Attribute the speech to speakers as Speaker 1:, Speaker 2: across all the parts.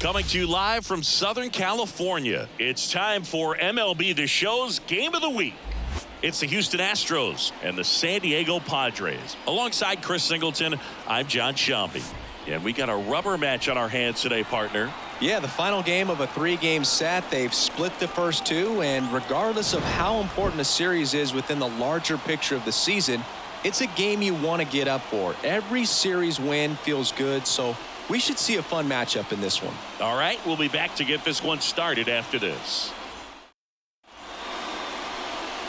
Speaker 1: Coming to you live from Southern California, it's time for MLB The Show's Game of the Week. It's the Houston Astros and the San Diego Padres. Alongside Chris Singleton, I'm John Sciambi. And we got a rubber match on our hands today, partner.
Speaker 2: Yeah, the final game of a 3-game set. They've split the first two, and regardless of how important a series is within the larger picture of the season, it's a game you want to get up for. Every series win feels good, so we should see a fun matchup in this one.
Speaker 1: All right, we'll be back to get this one started after this.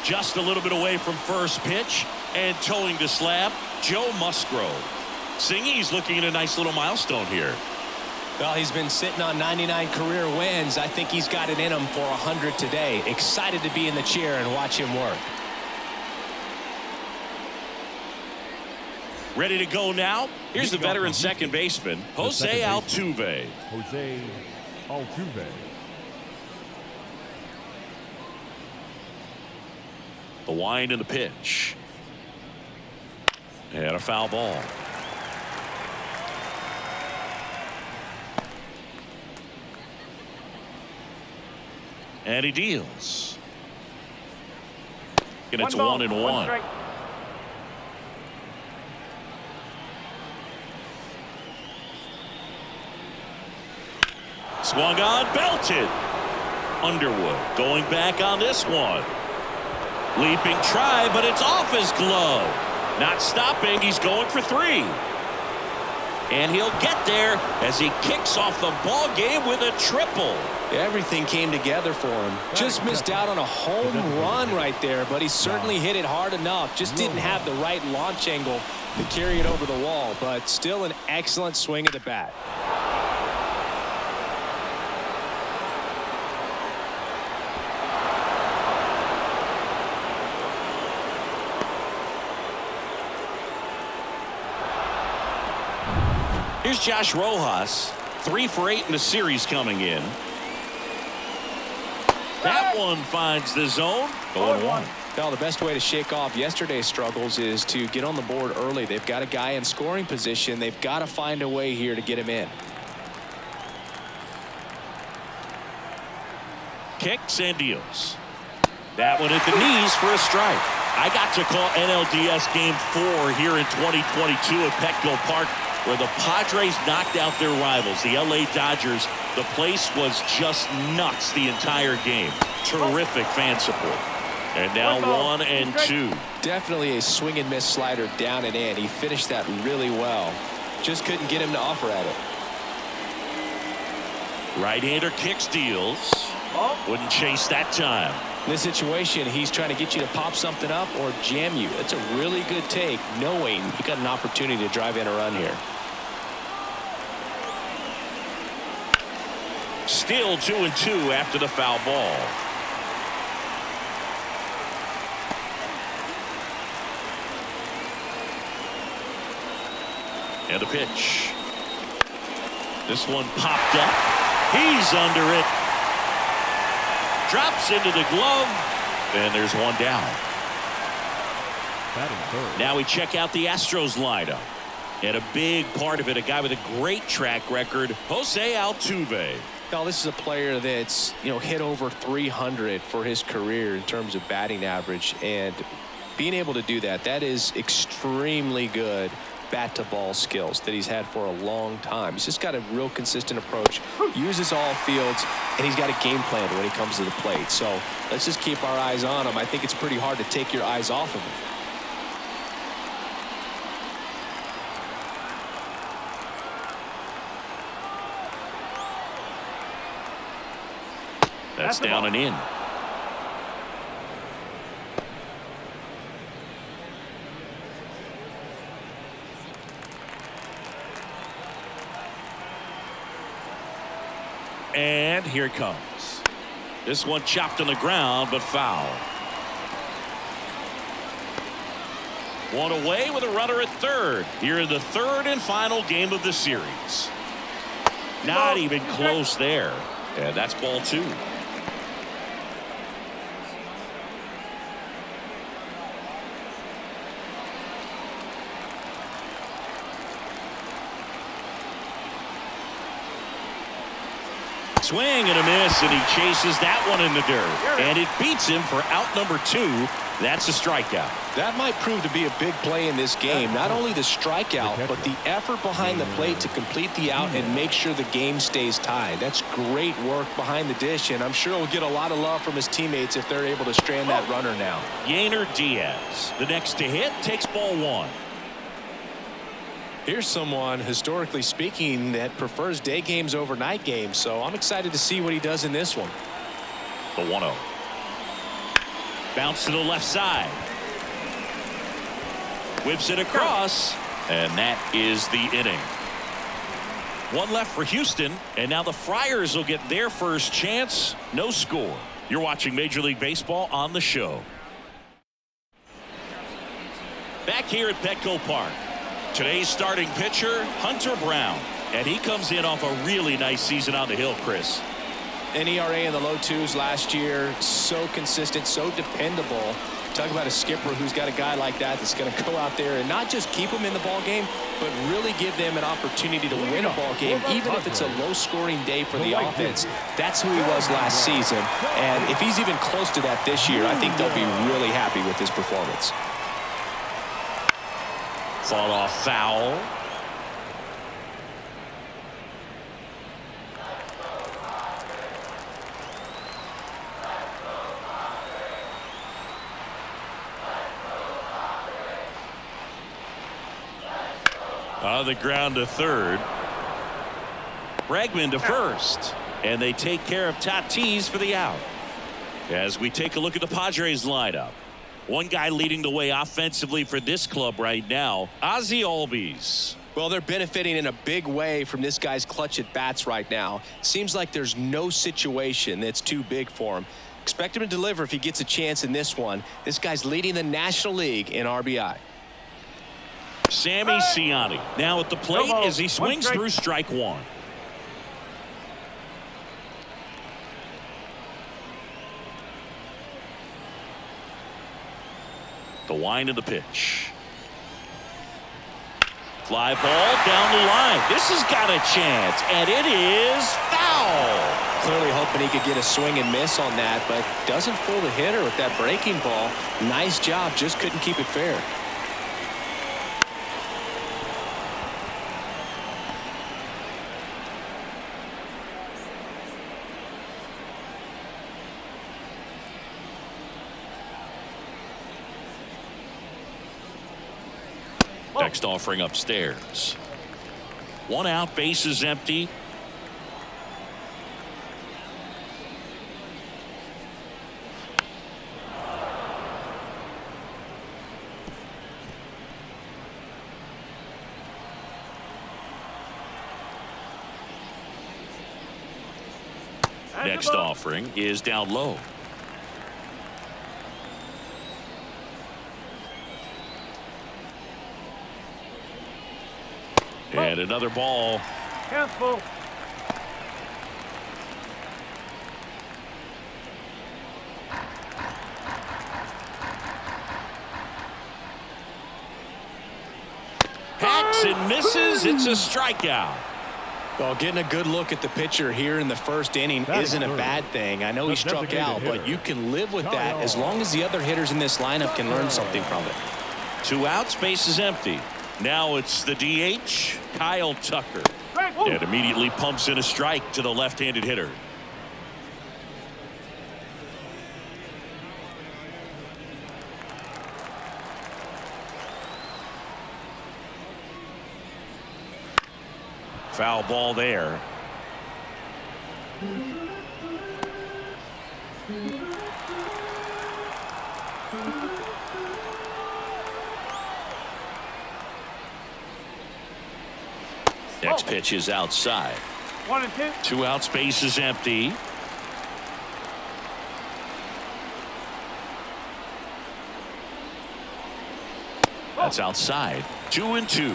Speaker 1: Just a little bit away from first pitch and towing the slab, Joe Musgrove. Singy's looking at a nice little milestone here.
Speaker 2: Well, he's been sitting on 99 career wins. I think he's got it in him for 100 today. Excited to be in the chair and watch him work.
Speaker 1: Ready to go now? Here's the veteran second baseman, Jose Altuve.
Speaker 3: Jose Altuve.
Speaker 1: The wind and the pitch. And a foul ball. And he deals. And it's 1-1. Swung on, belted. Underwood going back on this one. Leaping try, but it's off his glove. Not stopping, he's going for 3. And he'll get there as he kicks off the ball game with a triple.
Speaker 2: Everything came together for him. Just missed out on a home run right there, but he certainly hit it hard enough. Just didn't have the right launch angle to carry it over the wall, but still an excellent swing of the bat.
Speaker 1: Here's Josh Rojas, 3 for 8 in the series coming in. That one finds the zone. 0-1.
Speaker 2: Well, the best way to shake off yesterday's struggles is to get on the board early. They've got a guy in scoring position. They've got to find a way here to get him in.
Speaker 1: Kicks and deals. That one at the knees for a strike. I got to call NLDS Game 4 here in 2022 at Petco Park, where the Padres knocked out their rivals, the LA Dodgers. The place was just nuts the entire game. Terrific fan support. And now 1-2.
Speaker 2: Definitely a swing and miss slider down and in. He finished that really well. Just couldn't get him to offer at it.
Speaker 1: Right-hander kicks, deals. Wouldn't chase that time.
Speaker 2: In this situation, he's trying to get you to pop something up or jam you. That's a really good take, knowing he got an opportunity to drive in a run here.
Speaker 1: Still 2-2 after the foul ball. And a pitch. This one popped up. He's under it. Drops into the glove. And there's one down. Now we check out the Astros lineup. And a big part of it, a guy with a great track record, Jose Altuve.
Speaker 2: Now, this is a player that's, hit over 300 for his career in terms of batting average. And being able to do that, that is extremely good bat-to-ball skills that he's had for a long time. He's just got a real consistent approach, uses all fields, and he's got a game plan when he comes to the plate. So let's just keep our eyes on him. I think it's pretty hard to take your eyes off of him.
Speaker 1: That's down and in. And here it comes. This one chopped on the ground, but foul. One away with a runner at third. Here in the third and final game of the series. Not even close there. And that's ball 2. Swing and a miss, and he chases that one in the dirt. And it beats him for out number 2. That's a strikeout.
Speaker 2: That might prove to be a big play in this game. Not only the strikeout, but the effort behind the plate to complete the out and make sure the game stays tied. That's great work behind the dish, and I'm sure he'll get a lot of love from his teammates if they're able to strand that runner now.
Speaker 1: Yainer Diaz, the next to hit, takes ball 1.
Speaker 2: Here's someone, historically speaking, that prefers day games over night games, so I'm excited to see what he does in this one.
Speaker 1: The 1-0. Bounce to the left side. Whips it across, and that is the inning. 1 left for Houston, and now the Friars will get their first chance. No score. You're watching Major League Baseball on the show. Back here at Petco Park. Today's starting pitcher, Hunter Brown. And he comes in off a really nice season on the hill, Chris.
Speaker 2: An ERA in the low 2s last year. So consistent, so dependable. Talk about a skipper who's got a guy like that that's going to go out there and not just keep them in the ball game, but really give them an opportunity to win a ball game, even if it's a low-scoring day for the offense. That's who he was last season. And if he's even close to that this year, I think they'll be really happy with his performance.
Speaker 1: Fall off foul. On the ground to third. Bregman to first. And they take care of Tatis for the out. As we take a look at the Padres lineup. One guy leading the way offensively for this club right now, Ozzie Albies.
Speaker 2: Well, they're benefiting in a big way from this guy's clutch at bats right now. Seems like there's no situation that's too big for him. Expect him to deliver if he gets a chance in this one. This guy's leading the National League in RBI.
Speaker 1: Sammy Ciani now at the plate as he swings through strike 1. The wind of the pitch. Fly ball down the line. This has got a chance, and it is foul.
Speaker 2: Clearly hoping he could get a swing and miss on that, but doesn't fool the hitter with that breaking ball. Nice job, just couldn't keep it fair.
Speaker 1: Next offering upstairs. 1 out, base is empty. Next offering is down low. And another ball.
Speaker 3: Careful.
Speaker 1: Hacks and misses. It's a strikeout.
Speaker 2: Well, getting a good look at the pitcher here in the first inning isn't a bad thing. I know he struck out, but you can live with that as long as the other hitters in this lineup can learn something from it.
Speaker 1: 2 outs, base is empty. Now it's the DH, Kyle Tucker. And immediately pumps in a strike to the left-handed hitter. Foul ball there. Next pitch is outside.
Speaker 3: 1 and 2.
Speaker 1: 2 outs, base is empty. That's outside. 2 and 2.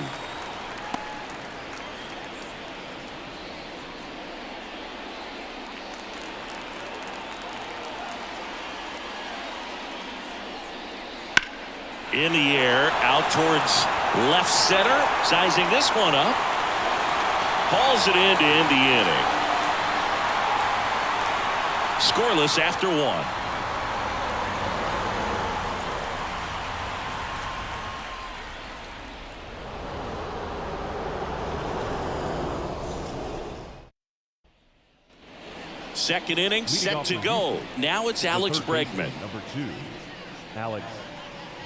Speaker 1: In the air, out towards left center, sizing this one up. Hauls it in to end the inning. Scoreless after 1. Second inning set to go. Now it's Alex Bregman.
Speaker 4: Number 2, Alex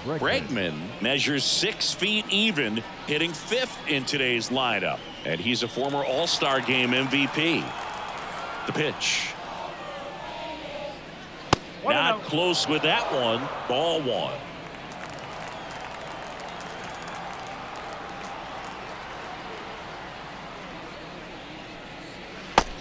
Speaker 1: Bregman measures 6 feet even, hitting 5th in today's lineup. And he's a former All-Star Game MVP. The pitch. Not close with that one. Ball 1.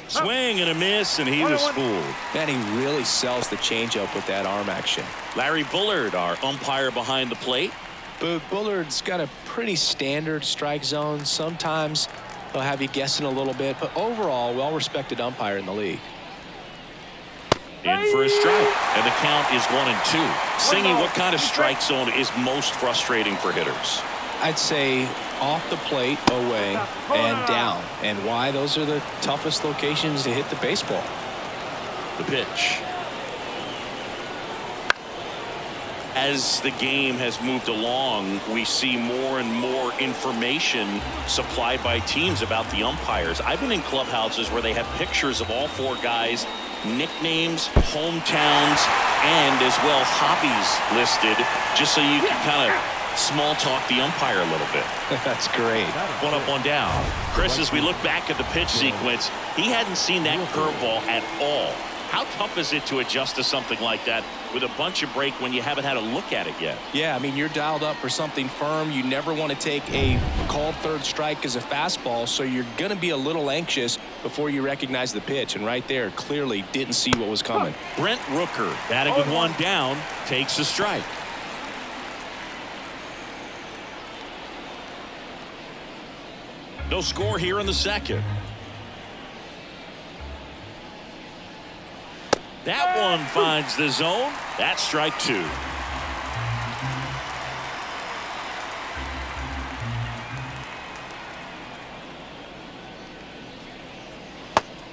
Speaker 1: Swing and a miss, and he was fooled.
Speaker 2: Man, he really sells the changeup with that arm action.
Speaker 1: Larry Bullard, our umpire behind the plate.
Speaker 2: But Bullard's got a pretty standard strike zone. Sometimes he'll have you guessing a little bit, but overall, well-respected umpire in the league.
Speaker 1: In for a strike, and the count is 1-2. Singy, what kind of strike zone is most frustrating for hitters?
Speaker 2: I'd say off the plate, away, and down. And why? Those are the toughest locations to hit the baseball.
Speaker 1: The pitch. As the game has moved along, we see more and more information supplied by teams about the umpires. I've been in clubhouses where they have pictures of all 4 guys, nicknames, hometowns, and as well hobbies listed, just so you can kind of small talk the umpire a little bit.
Speaker 2: That's great.
Speaker 1: 1 up, 1 down. Chris, as we look back at the pitch sequence, he hadn't seen that curveball at all. How tough is it to adjust to something like that with a bunch of break when you haven't had a look at it yet?
Speaker 2: Yeah, I mean, you're dialed up for something firm. You never want to take a called third strike as a fastball, so you're going to be a little anxious before you recognize the pitch. And right there, clearly didn't see what was coming.
Speaker 1: Brent Rooker, batting with 1 down, takes a strike. No score here in the second. That one finds the zone. That's strike 2.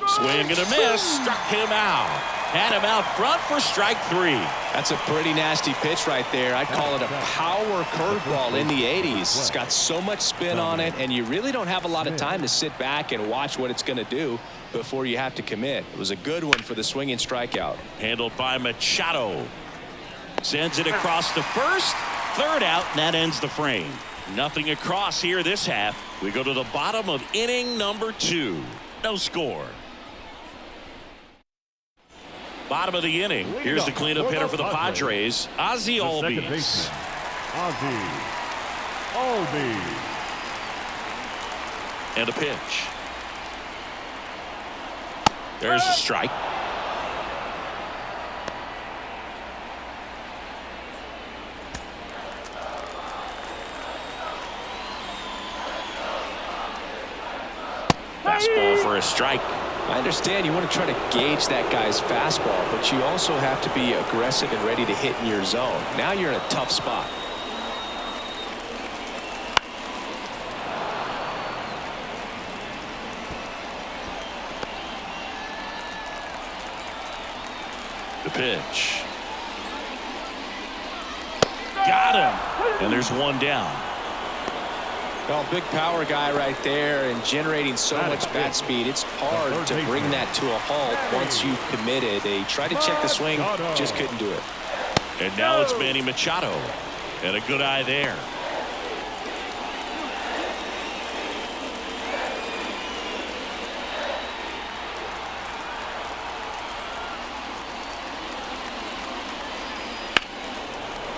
Speaker 1: Swing and a miss. Struck him out. Had him out front for strike 3.
Speaker 2: That's a pretty nasty pitch right there. I'd call it a power curveball in the 80s. It's got so much spin on it, and you really don't have a lot of time to sit back and watch what it's going to do before you have to commit. It was a good one for the swinging strikeout.
Speaker 1: Handled by Machado. Sends it across the first. 3rd out, and that ends the frame. Nothing across here this half. We go to the bottom of inning number 2. No score. Bottom of the inning. Here's the cleanup hitter for the Padres, Ozzie Albies.
Speaker 4: Ozzie Albies.
Speaker 1: And a pitch. There's a strike. Fastball for a strike.
Speaker 2: I understand you want to try to gauge that guy's fastball, but you also have to be aggressive and ready to hit in your zone. Now you're in a tough spot.
Speaker 1: The pitch. Got him. And there's 1 down.
Speaker 2: Well, big power guy right there and generating so much bat speed. It's hard to bring that to a halt once you've committed. They tried to check the swing, just couldn't do it.
Speaker 1: And now it's Manny Machado. And a good eye there.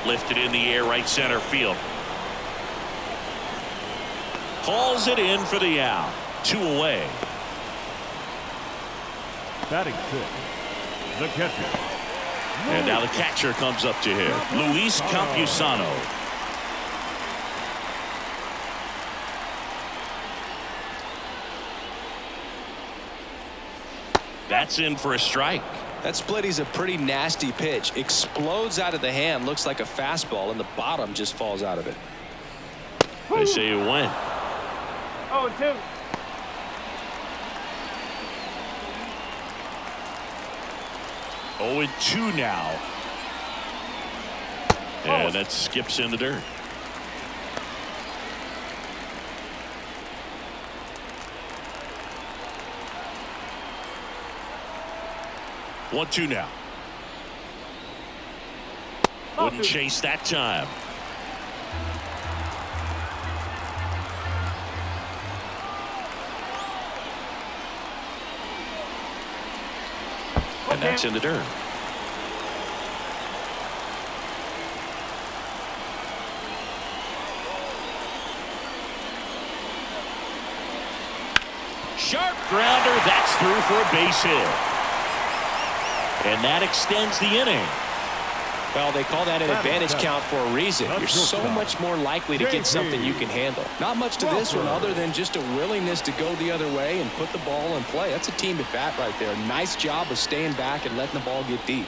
Speaker 1: Lifted in the air, right center field. Hauls it in for the out. 2 away.
Speaker 4: Batting 6, the catcher.
Speaker 1: And now the catcher comes up to him, Luis Campusano. That's in for a strike.
Speaker 2: That splitty's a pretty nasty pitch. Explodes out of the hand, looks like a fastball, and the bottom just falls out of it.
Speaker 1: They say you win.
Speaker 3: 0-2.
Speaker 1: 0-2 now. And that skips in the dirt. One, two now. Wouldn't chase that time. And that's in the dirt. Sharp grounder. That's through for a base hit. And that extends the inning.
Speaker 2: Well, they call that an advantage count for a reason. You're so much more likely to get something you can handle. Not much to this one other than just a willingness to go the other way and put the ball in play. That's a team at bat right there. Nice job of staying back and letting the ball get deep.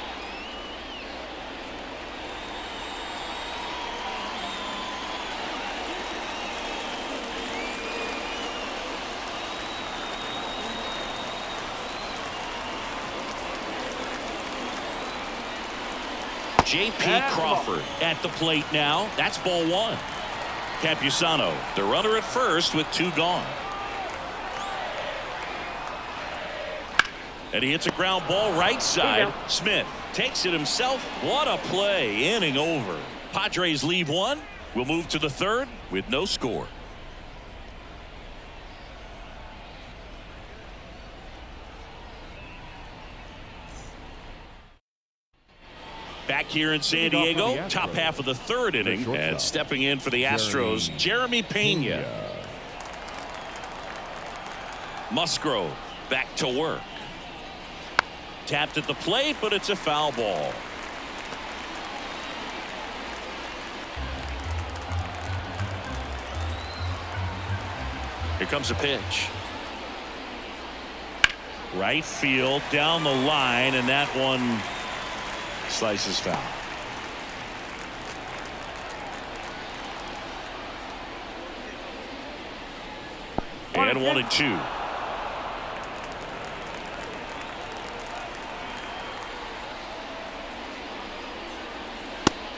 Speaker 1: J.P. Crawford at the plate now. That's ball one. Campusano, the runner at first with two gone. And he hits a ground ball right side. Smith takes it himself. What a play. Inning over. Padres leave one. We'll move to the third with no score. Back here in San Diego, top half of the third inning, and stepping in for the Astros, Jeremy Pena. Musgrove back to work. Tapped at the plate, but it's a foul ball. Here comes a pitch. Right field, down the line, and that one slices foul. And 1-2.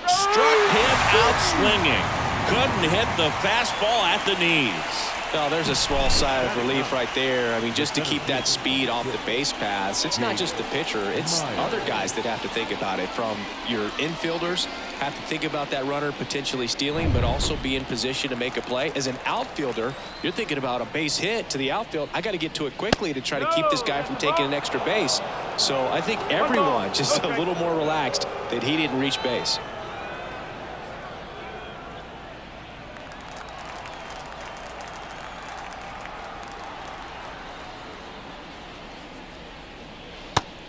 Speaker 1: Struck him out swinging. Couldn't hit the fastball at the knees.
Speaker 2: Oh, there's a small sigh of relief right there. I mean, just to keep that speed off the base paths. It's not just the pitcher. It's other guys that have to think about it. From your infielders have to think about that runner potentially stealing, but also be in position to make a play. As an outfielder, you're thinking about a base hit to the outfield. I got to get to it quickly to try to keep this guy from taking an extra base. So I think everyone just a little more relaxed that he didn't reach base.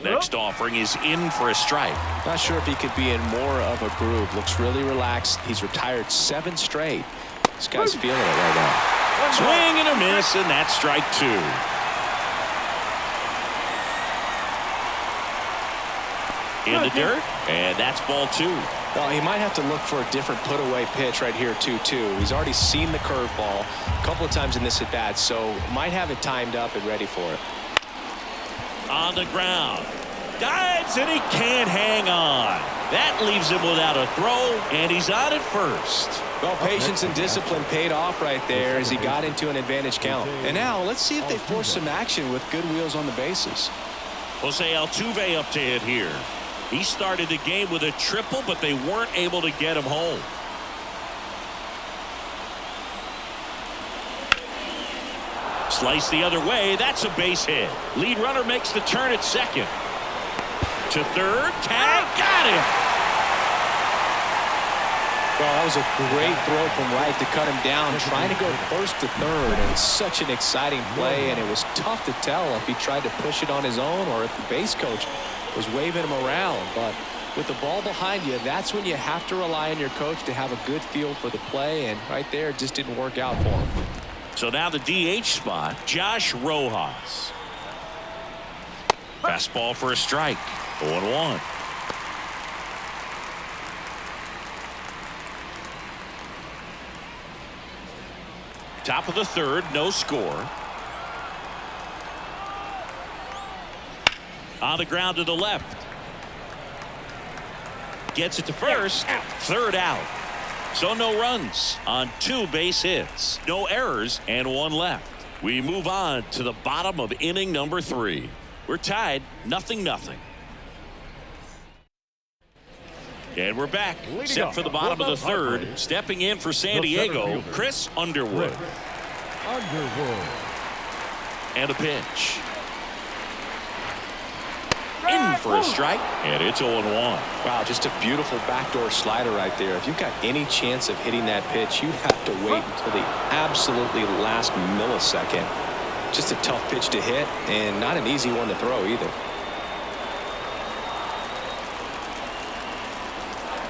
Speaker 1: Next offering is in for a strike.
Speaker 2: Not sure if he could be in more of a groove. Looks really relaxed. He's retired 7 straight. This guy's feeling it right now.
Speaker 1: Swing and a miss, and that's strike 2. In the dirt, and that's ball 2.
Speaker 2: Well, he might have to look for a different put-away pitch right here, 2-2. He's already seen the curveball a couple of times in this at-bat, so might have it timed up and ready for it.
Speaker 1: On the ground. Dives, and he can't hang on. That leaves him without a throw, and he's on at first.
Speaker 2: Well, patience and discipline paid off right there as he got into an advantage count. And now let's see if they force some action with good wheels on the bases.
Speaker 1: Jose Altuve up to hit here. He started the game with a triple, but they weren't able to get him home. Slice the other way. That's a base hit. Lead runner makes the turn at second. To third. Tag. Got him.
Speaker 2: Well, that was a great throw from right to cut him down. Trying to go first to third. And it's such an exciting play. And it was tough to tell if he tried to push it on his own or if the base coach was waving him around. But with the ball behind you, that's when you have to rely on your coach to have a good feel for the play. And right there, it just didn't work out for him.
Speaker 1: So now the DH spot, Josh Rojas. Fastball for a strike. 0-1. Top of the third, no score. On the ground to the left. gets it to first. Third out. So no runs on 2 base hits, no errors, and 1 left. We move on to the bottom of inning number 3. We're tied 0-0. And we're back, set for the bottom of the 3rd. Stepping in for San Diego, Chris Underwood. And a pitch. In for a strike, and it's 0-1.
Speaker 2: Wow, just a beautiful backdoor slider right there. If you've got any chance of hitting that pitch, you have to wait until the absolutely last millisecond. Just a tough pitch to hit, and not an easy one to throw either.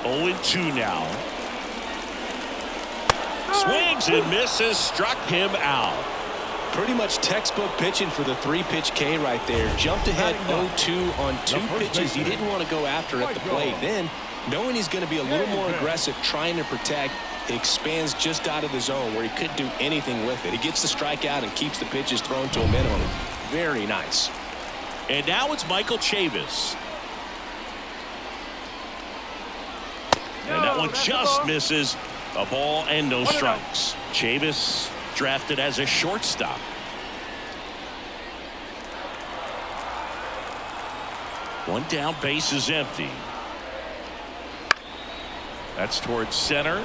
Speaker 1: 0-2 now. Swings and misses, struck him out.
Speaker 2: Pretty much textbook pitching for the 3-pitch K right there. Jumped ahead 0-2 on 2 pitches he didn't want to go after at the plate. Then, knowing he's going to be a little more aggressive trying to protect, he expands just out of the zone where he couldn't do anything with it. He gets the strikeout and keeps the pitches thrown to a minimum. Very nice.
Speaker 1: And now it's Michael Chavis. And that one just misses. A ball and no strikes. Chavis drafted as a shortstop. One down, base is empty. That's towards center.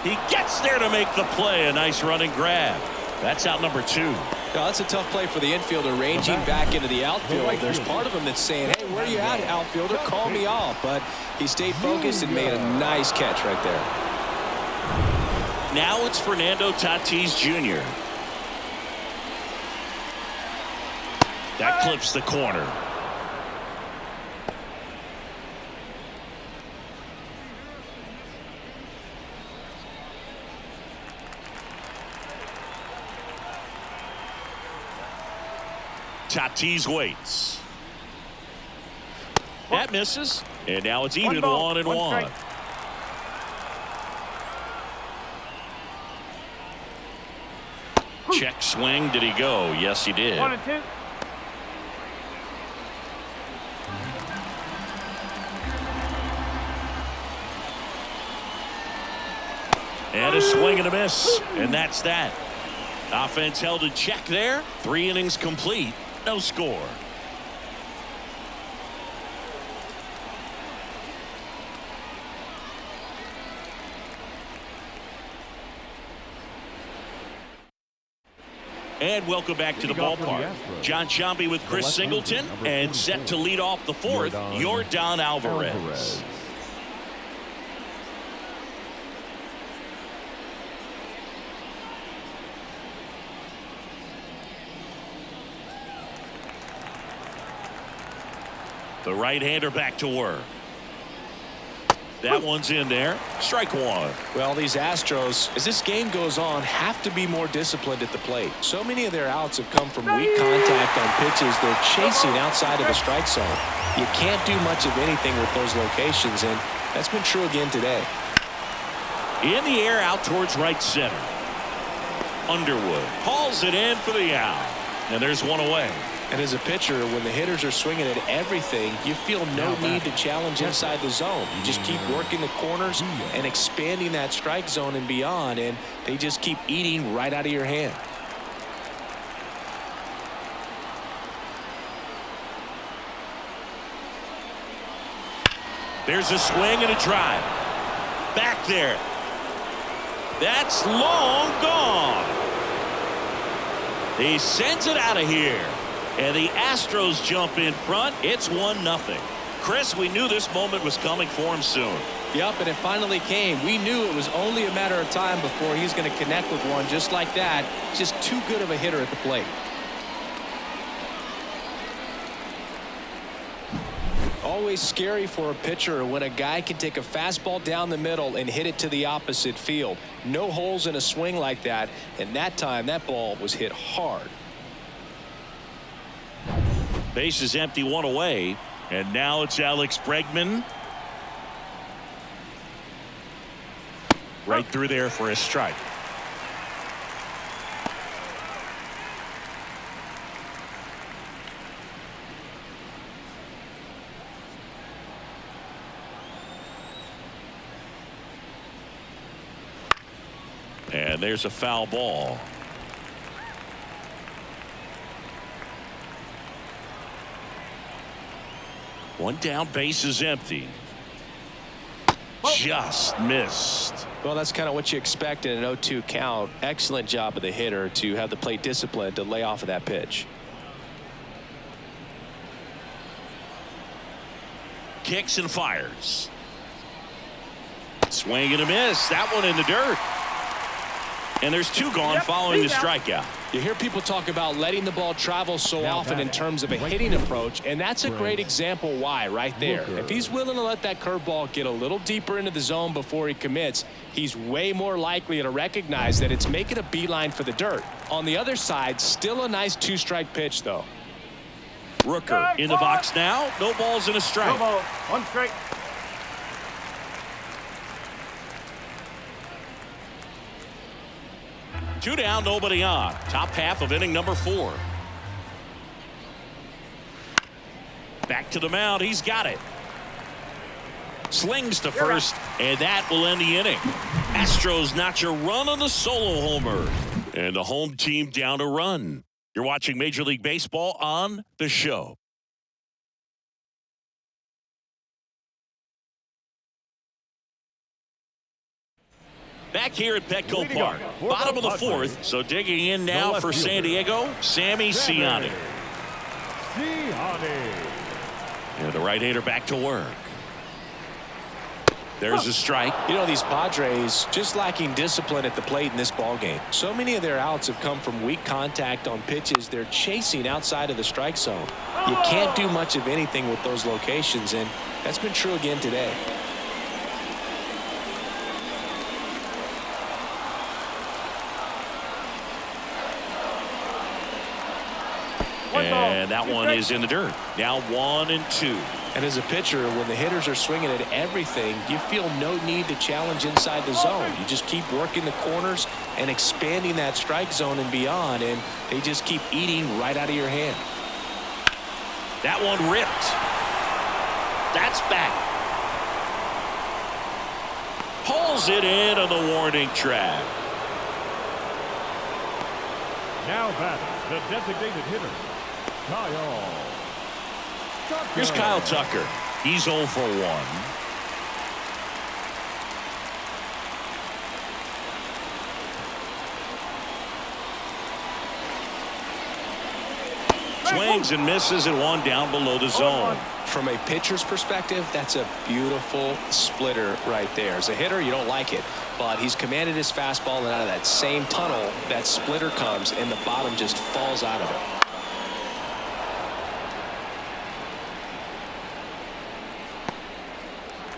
Speaker 1: He gets there to make the play. A nice running grab. That's out number 2.
Speaker 2: Now, that's a tough play for the infielder ranging back into the outfield. There's part of him that's saying, hey, where are you at, outfielder? Call me off. But he stayed focused and made a nice catch right there.
Speaker 1: Now it's Fernando Tatis Jr. That clips the corner. Tatis waits. That misses. And now it's even 1-1. Check swing. Did he go? Yes, he did.
Speaker 3: 1-2.
Speaker 1: And a swing and a miss. And that's that. Offense held in check there. 3 innings complete. No score. And welcome back to the ballpark. John Sciambi with Chris Singleton, and set to lead off the 4th, Yordan Alvarez. The right-hander back to work. That one's in there. Strike 1.
Speaker 2: Well, these Astros, as this game goes on, have to be more disciplined at the plate. So many of their outs have come from weak contact on pitches they're chasing outside of the strike zone. You can't do much of anything with those locations, and that's been true again today.
Speaker 1: In the air, out towards right center. Underwood hauls it in for the out. And there's one away.
Speaker 2: And as a pitcher, when the hitters are swinging at everything, you feel no need to challenge inside the zone. You just keep working the corners and expanding that strike zone and beyond, and they just keep eating right out of your hand.
Speaker 1: There's a swing and a drive. Back there. That's long gone. He sends it out of here. And the Astros jump in front. It's 1-0. Chris, we knew this moment was coming for him soon.
Speaker 2: Yep, and it finally came. We knew it was only a matter of time before he's going to connect with one just like that. Just too good of a hitter at the plate. Always scary for a pitcher when a guy can take a fastball down the middle and hit it to the opposite field. No holes in a swing like that, and that time that ball was hit hard.
Speaker 1: Base is empty, 1 away, and now it's Alex Bregman. Right through there for a strike. And there's a foul ball. One down, base is empty. Just missed.
Speaker 2: Well, that's kind of what you expect in an 0-2 count. Excellent job of the hitter to have the plate discipline to lay off of that pitch.
Speaker 1: Kicks and fires. Swing and a miss. That one in the dirt. And there's two gone following the strikeout.
Speaker 2: You hear people talk about letting the ball travel so often in terms of a hitting approach, and that's a great example why right there. If he's willing to let that curveball get a little deeper into the zone before he commits, he's way more likely to recognize that it's making a beeline for the dirt. On the other side, still a nice two-strike pitch, though.
Speaker 1: Rooker in the box now. No balls and a strike.
Speaker 3: No ball. One strike.
Speaker 1: Two down, nobody on. Top half of inning number 4. Back to the mound. He's got it. Slings to first, and that will end the inning. Astros notch a run on the solo homer. And the home team down a run. You're watching Major League Baseball on The Show. Back here at Petco Park, bottom of the 4th. So digging in now for San Diego, Sammy Ciani. And the right-hander back to work. There's a strike.
Speaker 2: You know, these Padres just lacking discipline at the plate in this ballgame. So many of their outs have come from weak contact on pitches they're chasing outside of the strike zone. You can't do much of anything with those locations, and that's been true again today.
Speaker 1: And that one is in the dirt. Now 1-2.
Speaker 2: And as a pitcher, when the hitters are swinging at everything, you feel no need to challenge inside the zone. You just keep working the corners and expanding that strike zone and beyond, and they just keep eating right out of your hand.
Speaker 1: That one ripped. That's back. Pulls it in on the warning track.
Speaker 4: Now batting, the designated hitter, Kyle Tucker.
Speaker 1: Here's Kyle Tucker. He's 0 for 1. Swings and misses and one down below the zone.
Speaker 2: From a pitcher's perspective, that's a beautiful splitter right there. As a hitter, you don't like it, but he's commanded his fastball, and out of that same tunnel, that splitter comes, and the bottom just falls out of it.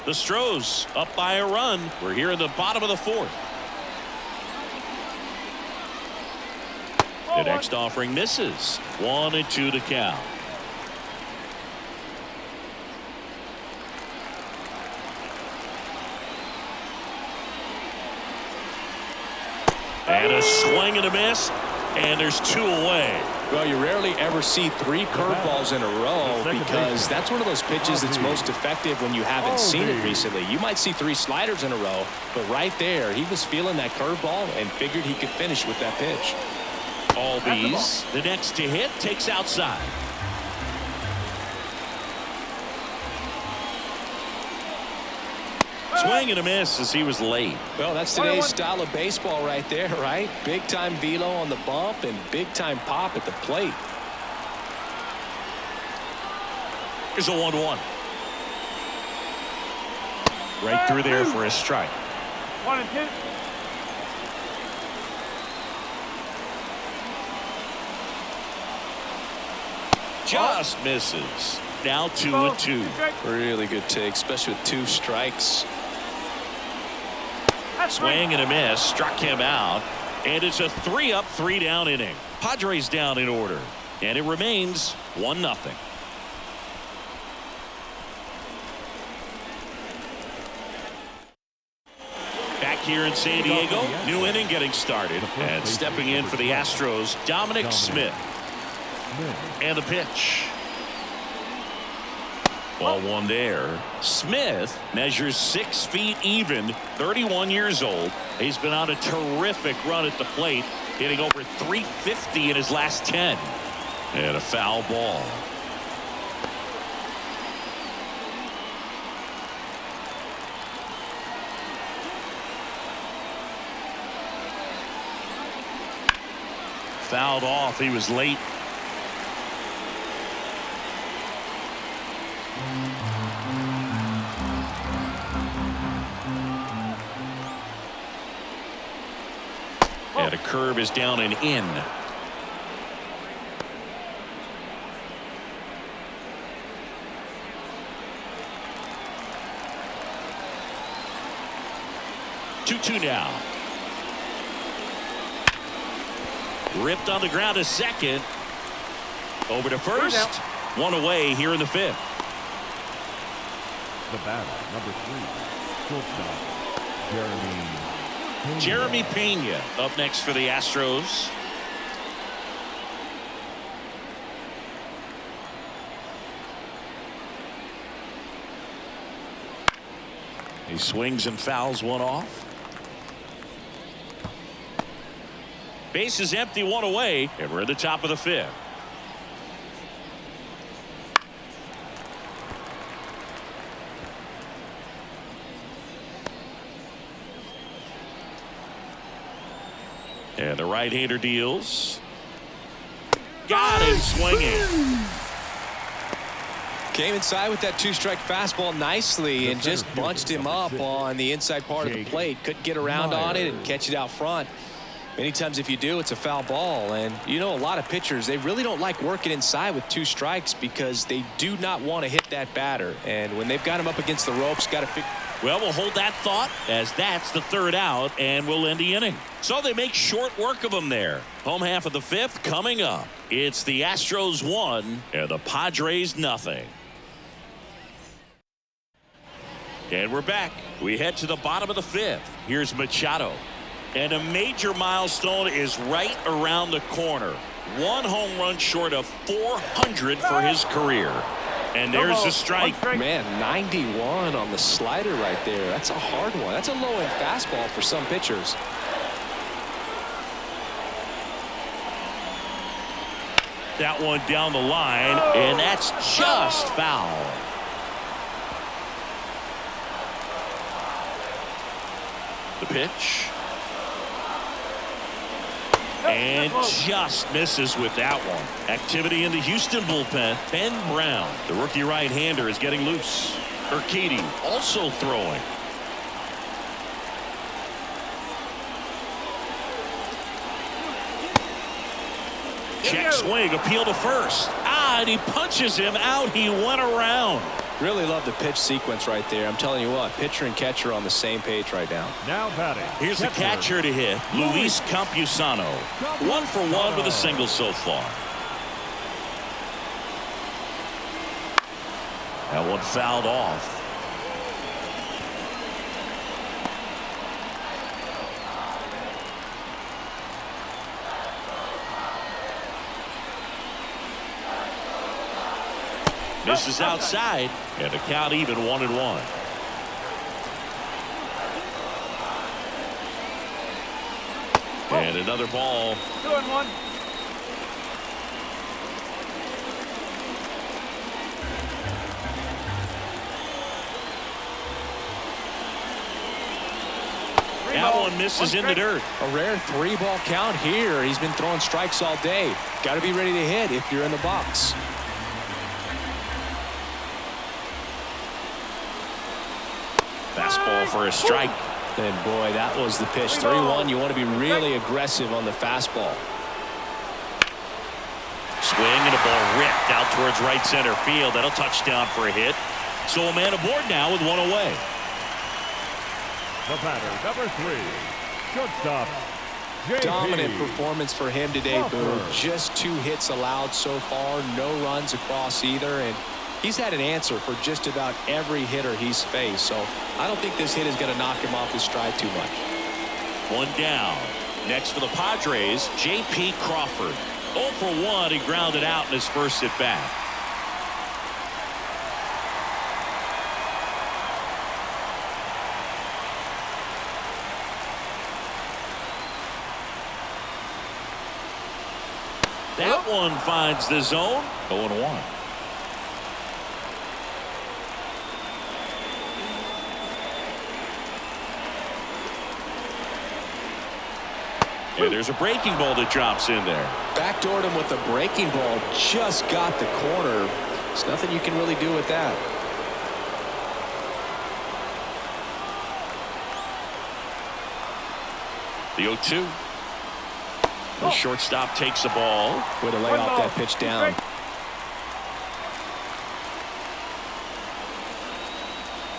Speaker 1: The Astros up by a run. We're here in the bottom of the 4th. The next offering misses. 1-2 to count. And a swing and a miss, and there's 2 away.
Speaker 2: Well, you rarely ever see 3 curveballs in a row because that's one of those pitches that's most effective when you haven't seen it recently. You might see 3 sliders in a row, but right there, he was feeling that curveball and figured he could finish with that pitch.
Speaker 1: Alvarez, the next to hit, takes outside. Swing and a miss as he was late.
Speaker 2: Well, that's today's style of baseball right there, right? Big-time velo on the bump and big-time pop at the plate.
Speaker 1: Here's a 1-1. Right through there for a strike.
Speaker 3: 1-2.
Speaker 1: Just misses. Now 2-2.
Speaker 2: Really good take, especially with 2 strikes.
Speaker 1: Swing and a miss. Struck him out. And it's a 3-up, 3-down inning. Padres down in order. And it remains 1-0. Back here in San Diego, new inning getting started. And stepping in for the Astros, Dominic Smith. And the pitch. Ball one there. Smith measures 6 feet even, 31 years old. He's been on a terrific run at the plate, hitting over 350 in his last 10. And a foul ball. Fouled off. He was late. And a curve is down and in. Two now. Ripped on the ground to second. Over to first. One away here in the fifth.
Speaker 4: The batter, number 3, shortstop,
Speaker 1: Jeremy Pena up next for the Astros. He swings and fouls one off. Base is empty, one away, and we're at the top of the fifth. And the right-hander deals. Got him swinging.
Speaker 2: Came inside with that 2-strike fastball nicely and just bunched him up on the inside part of the plate. Couldn't get around on it and catch it out front. Many times if you do, it's a foul ball. And you know, a lot of pitchers, they really don't like working inside with 2 strikes because they do not want to hit that batter. And when they've got him up against the ropes, got to figure.
Speaker 1: Well, we'll hold that thought as that's the third out, and we'll end the inning. So they make short work of them there. Home half of the fifth coming up. It's the Astros 1 and the Padres nothing. And we're back. We head to the bottom of the fifth. Here's Machado. And a major milestone is right around the corner. 1 home run short of 400 for his career. And there's the strike.
Speaker 2: Man, 91 on the slider right there. That's a hard one. That's a low-end fastball for some pitchers.
Speaker 1: That one down the line, and that's just foul. The pitch. And just misses with that one. Activity in the Houston bullpen. Ben Brown, the rookie right-hander, is getting loose. Urquidy also throwing. Check swing, appeal to first. And he punches him out. He went around.
Speaker 2: Really love the pitch sequence right there. I'm telling you what, pitcher and catcher are on the same page right now.
Speaker 4: Now batting.
Speaker 1: Here's the catcher to hit, Luis Campusano. 1 for 1 with a single so far. That one fouled off. Misses outside, and the count even 1-1. And another ball.
Speaker 3: 2-1.
Speaker 1: That one misses in the dirt.
Speaker 2: A rare 3-ball count here. He's been throwing strikes all day. Got to be ready to hit if you're in the box.
Speaker 1: Fastball for a strike.
Speaker 2: And boy, that was the pitch. 3-1. You want to be really aggressive on the fastball.
Speaker 1: Swing and a ball ripped out towards right center field. That'll touchdown for a hit. So a man aboard now with 1 away.
Speaker 4: The batter, number 3, shortstop, JP.
Speaker 2: Dominant performance for him today, Boo. Just 2 hits allowed so far. No runs across either. And he's had an answer for just about every hitter he's faced. So I don't think this hit is going to knock him off his stride too much.
Speaker 1: 1 down. Next for the Padres, J.P. Crawford. 0 for 1. He grounded out in his first at bat. That one finds the zone. 0-1. And there's a breaking ball that drops in there.
Speaker 2: Backdoored him with a breaking ball. Just got the corner. There's nothing you can really do with that.
Speaker 1: The 0-2. The shortstop takes the ball.
Speaker 2: Way to lay off that pitch down.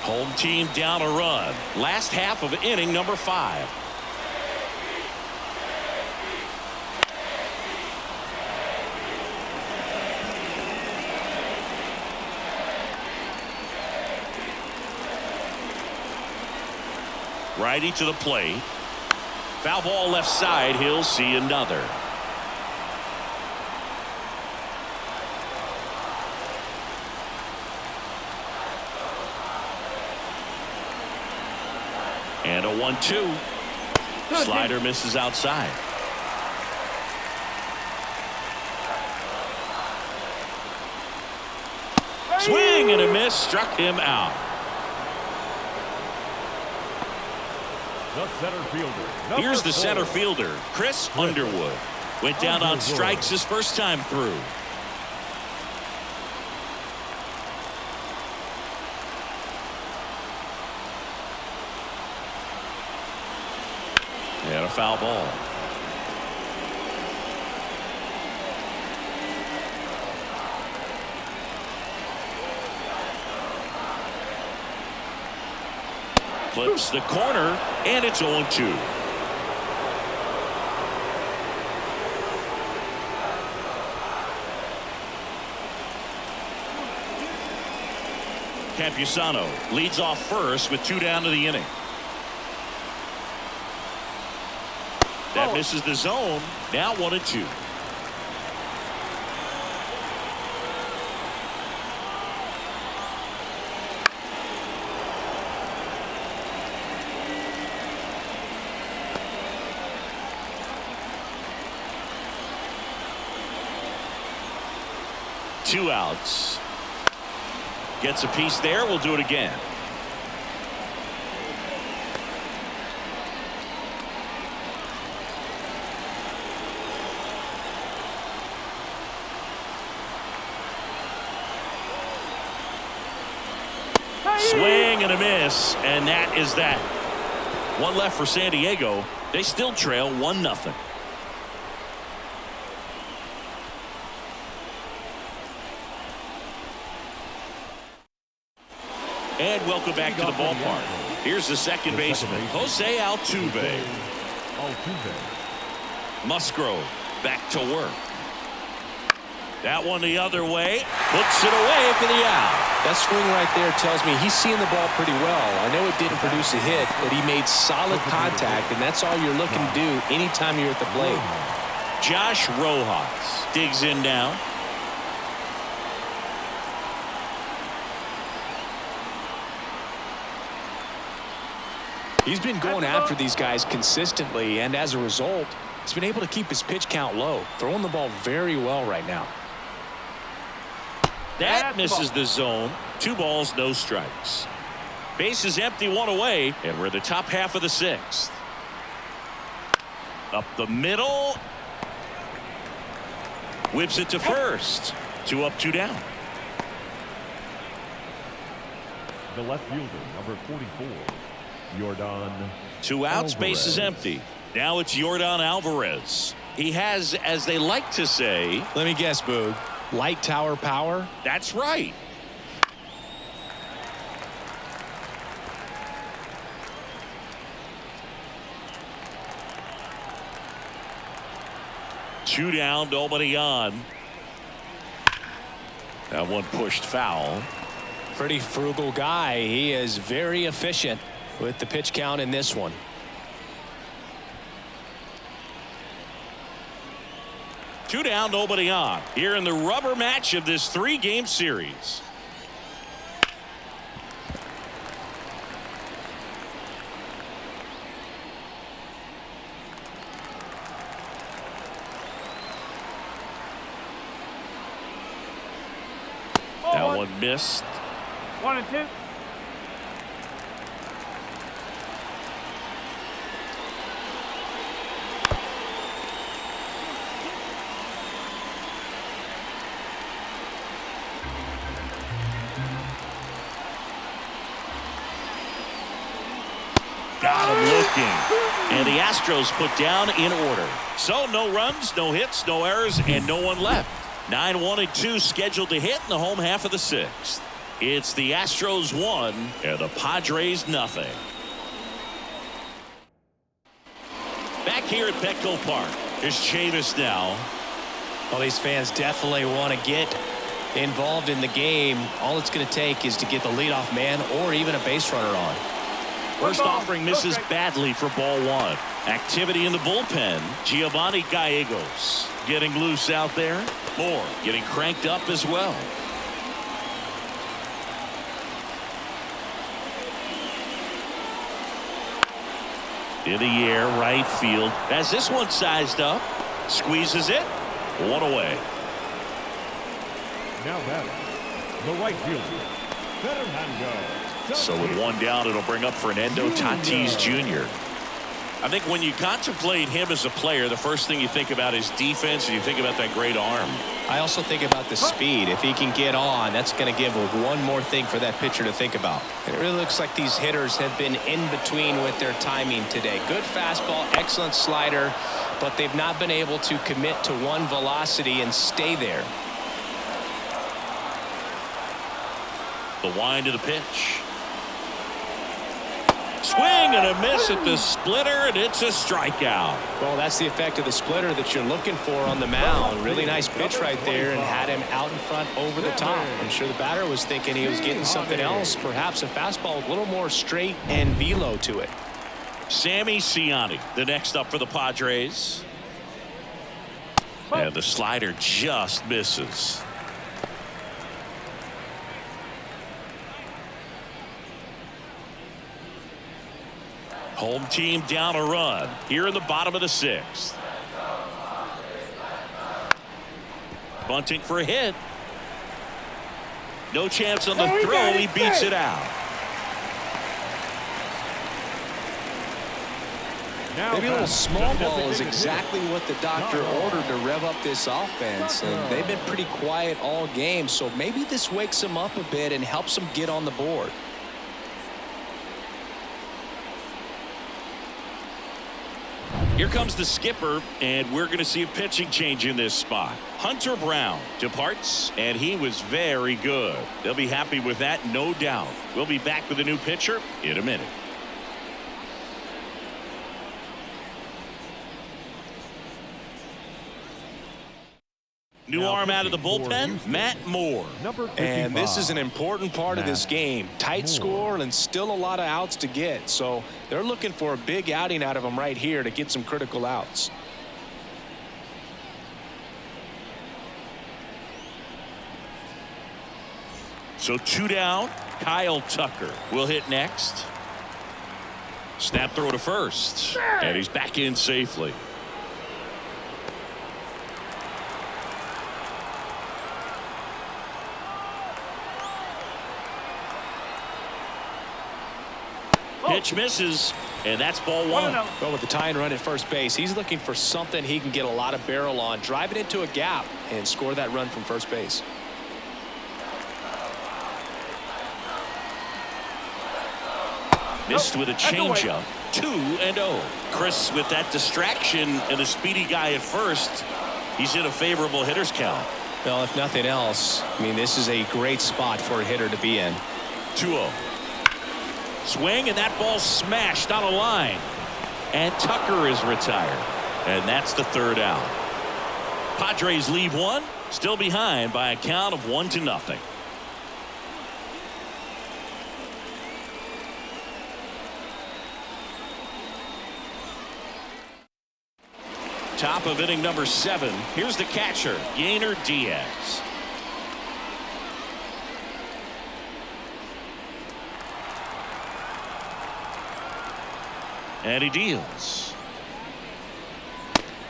Speaker 1: Home team down a run. Last half of inning number 5. Righty to the plate. Foul ball left side. He'll see another. And a 1-2. Slider misses outside. Swing and a miss. Struck him out.
Speaker 4: The center fielder.
Speaker 1: Here's the center fielder, Chris Underwood. Went down on strikes his first time through. And a foul ball. Clips the corner, and it's 0-2. Campusano leads off first with 2 down to the inning. That misses the zone. Now 1-2. Two outs. Gets a piece there. We'll do it again. Swing and a miss, and that is that. One left for San Diego. They still trail 1-0. And welcome back to the ballpark. Here's the second baseman, Jose Altuve. Musgrove back to work. That one the other way. Puts it away for the out.
Speaker 2: That swing right there tells me he's seeing the ball pretty well. I know it didn't produce a hit, but he made solid contact, and that's all you're looking to do anytime you're at the plate.
Speaker 1: Josh Rojas digs in now.
Speaker 2: He's been going after these guys consistently, and as a result, he's been able to keep his pitch count low, throwing the ball very well right now.
Speaker 1: That misses the zone. 2 balls, no strikes. Base is empty, 1 away, and we're in the top half of the 6th. Up the middle. Whips it to first. 2 up, 2 down.
Speaker 4: The left fielder, number 44, Yordan.
Speaker 1: 2 outs, base is empty. Now it's Yordan Alvarez. He has, as they like to say,
Speaker 2: let me guess, Boog, light tower power?
Speaker 1: That's right. Two down, nobody on. That one pushed foul.
Speaker 2: Pretty frugal guy. He is very efficient with the pitch count in this one.
Speaker 1: Two down, nobody on. Here in the rubber match of this 3-game series. one missed.
Speaker 3: 1-2.
Speaker 1: Got him looking. And the Astros put down in order. So no runs, no hits, no errors, and no one left. 9-1-2 scheduled to hit in the home half of the sixth. It's the Astros 1 and the Padres nothing. Back here at Petco Park, here's Chavis now.
Speaker 2: Well, these fans definitely want to get involved in the game. All it's going to take is to get the leadoff man or even a base runner on.
Speaker 1: First offering misses badly for ball one. Activity in the bullpen. Giovanni Gallegos getting loose out there. Moore getting cranked up as well. In the air, right field. As this one sized up. Squeezes it. One away.
Speaker 4: Now batting, the right fielder, Fernando.
Speaker 1: So with one down, it'll bring up Fernando Tatis Jr. I think when you contemplate him as a player, the first thing you think about is defense, and you think about that great arm.
Speaker 2: I also think about the speed. If he can get on, that's going to give one more thing for that pitcher to think about. And it really looks like these hitters have been in between with their timing today. Good fastball, excellent slider, but they've not been able to commit to one velocity and stay there.
Speaker 1: The wind of the pitch. Swing and a miss at the splitter, and it's a strikeout.
Speaker 2: Well, that's the effect of the splitter that you're looking for on the mound. Really nice pitch right there and had him out in front over the top. I'm sure the batter was thinking he was getting something else, perhaps a fastball with a little more straight and velo to it.
Speaker 1: Sammy Ciani, the next up for the Padres. And the slider just misses. Home team down a run here in the bottom of the sixth. Bunting for a hit. No chance on the throw. He beats it out.
Speaker 2: Maybe a little small ball is exactly what the doctor ordered to rev up this offense, and they've been pretty quiet all game, so maybe this wakes them up a bit and helps them get on the board.
Speaker 1: Here comes the skipper, and we're going to see a pitching change in this spot. Hunter Brown departs, and he was very good. They'll be happy with that, no doubt. We'll be back with a new pitcher in a minute. New arm out of the bullpen, Matt Moore.
Speaker 2: And this is an important part of this game. Tight score and still a lot of outs to get. So they're looking for a big outing out of him right here to get some critical outs.
Speaker 1: So two down. Kyle Tucker will hit next. Snap throw to first. And he's back in safely. Pitch misses, and that's ball one.
Speaker 2: Well, with the tying run at first base, he's looking for something he can get a lot of barrel on, drive it into a gap, and score that run from first base.
Speaker 1: Missed with a changeup. 2-0. Chris with that distraction and a speedy guy at first. He's in a favorable hitter's count.
Speaker 2: Well, if nothing else, I mean, this is a great spot for a hitter to be in.
Speaker 1: 2-0. Swing, and that ball smashed on a line. And Tucker is retired. And that's the third out. Padres leave one, still behind by a count of 1-0. Top of inning number 7. Here's the catcher, Yainer Diaz. And he deals.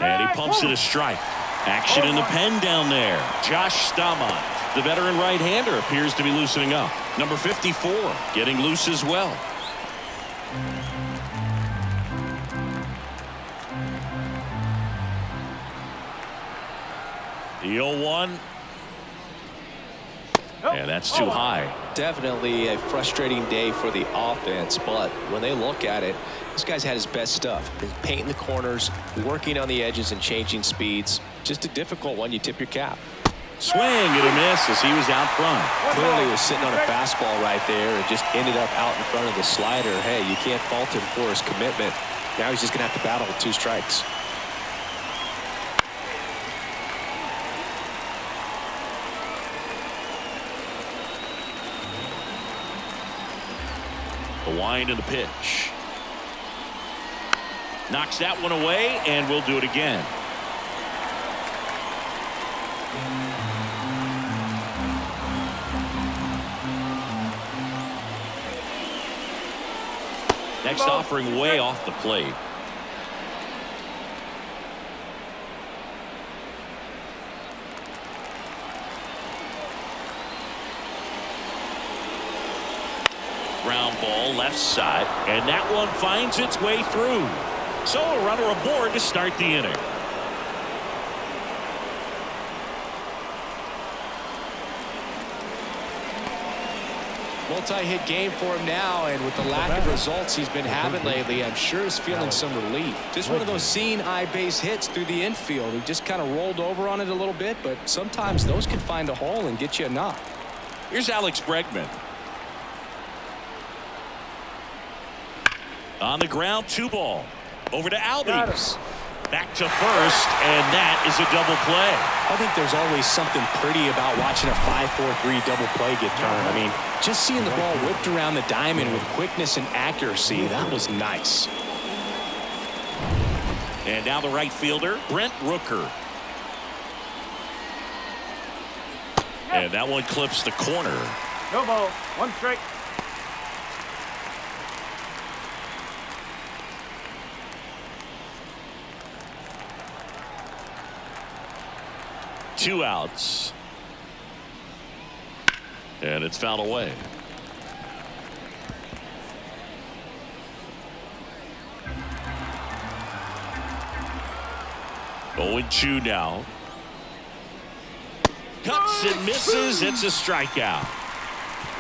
Speaker 1: And he pumps it a strike. Action in the pen down there. Josh Staumont The veteran right-hander appears to be loosening up. Number 54 getting loose as well. The 0-1. And that's too high.
Speaker 2: Definitely a frustrating day for the offense, but when they look at it, this guy's had his best stuff. Been painting the corners, working on the edges and changing speeds. Just a difficult one. You tip your cap.
Speaker 1: Swing and a miss as he was out front.
Speaker 2: Clearly was sitting on a fastball right there and just ended up out in front of the slider. Hey, you can't fault him for his commitment. Now he's just going to have to battle with 2 strikes.
Speaker 1: The wind and the pitch. Knocks that one away, and we'll do it again. Next offering way off the plate. Ground ball left side, and that one finds its way through. So a runner aboard to start the inning.
Speaker 2: Multi-hit game for him now, and with the lack of results he's been having lately, I'm sure he's feeling some relief. Just one of those seeing eye base hits through the infield. He just kind of rolled over on it a little bit, but sometimes those can find a hole and get you a knock.
Speaker 1: Here's Alex Bregman. On the ground, 2 ball. Over to Alvarez. Back to first, and that is a double play.
Speaker 2: I think there's always something pretty about watching a 5-4-3 double play get turned. I mean, just seeing the ball whipped around the diamond with quickness and accuracy, that was nice.
Speaker 1: And now the right fielder, Brent Rooker. And that one clips the corner.
Speaker 3: No ball. 1 strike.
Speaker 1: Two outs. And it's fouled away. Oh, 0-2 now. Cuts and misses. It's a strikeout.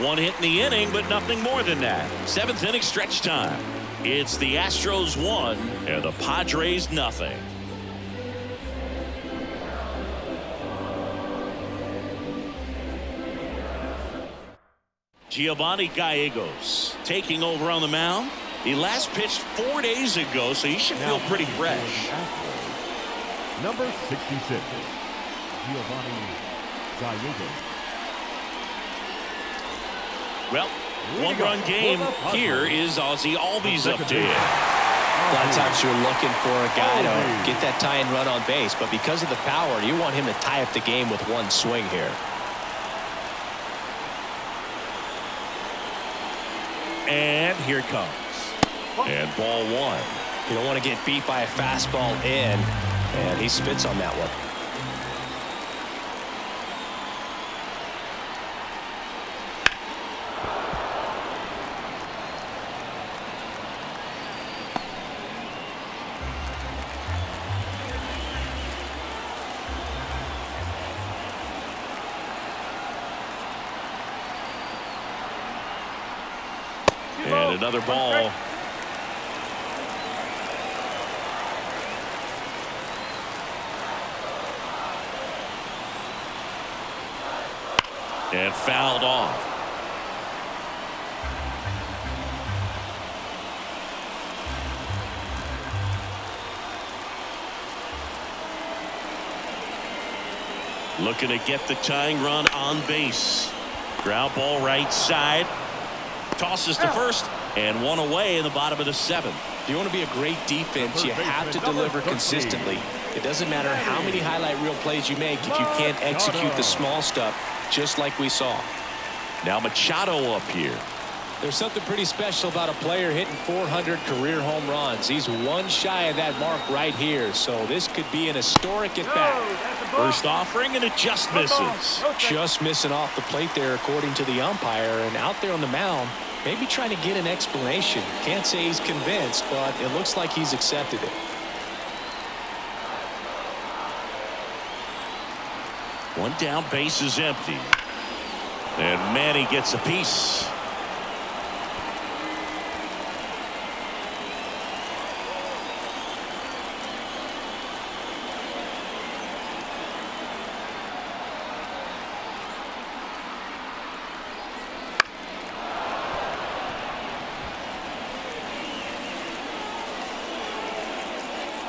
Speaker 1: 1 hit in the inning, but nothing more than that. 7th inning stretch time. It's the Astros 1 and the Padres nothing. Giovanni Gallegos taking over on the mound. He last pitched 4 days ago, so he should feel pretty fresh.
Speaker 4: Number 66, Giovanni Gallegos.
Speaker 1: Well, 1-run game here is Ozzie Albies up to hit.
Speaker 2: A lot of times you're looking for a guy to get that tying run on base, but because of the power, you want him to tie up the game with 1 swing here.
Speaker 1: And here it comes. And ball 1.
Speaker 2: You don't want to get beat by a fastball in, and he spits on that one.
Speaker 1: And another ball. And fouled off. Looking to get the tying run on base. Ground ball right side. Tosses to first, and 1 away in the bottom of the 7th.
Speaker 2: If you want to be a great defense, you have to deliver consistently. It doesn't matter how many highlight reel plays you make if you can't execute the small stuff, just like we saw.
Speaker 1: Now Machado up here.
Speaker 2: There's something pretty special about a player hitting 400 career home runs. He's one shy of that mark right here, so this could be an historic at bat.
Speaker 1: First offering, and it just misses.
Speaker 2: Just missing off the plate there, according to the umpire, and out there on the mound, maybe trying to get an explanation. Can't say he's convinced, but it looks like he's accepted it.
Speaker 1: One down, base is empty. And Manny gets a piece.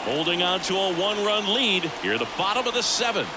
Speaker 1: Holding on to a one-run lead here at the bottom of the seventh.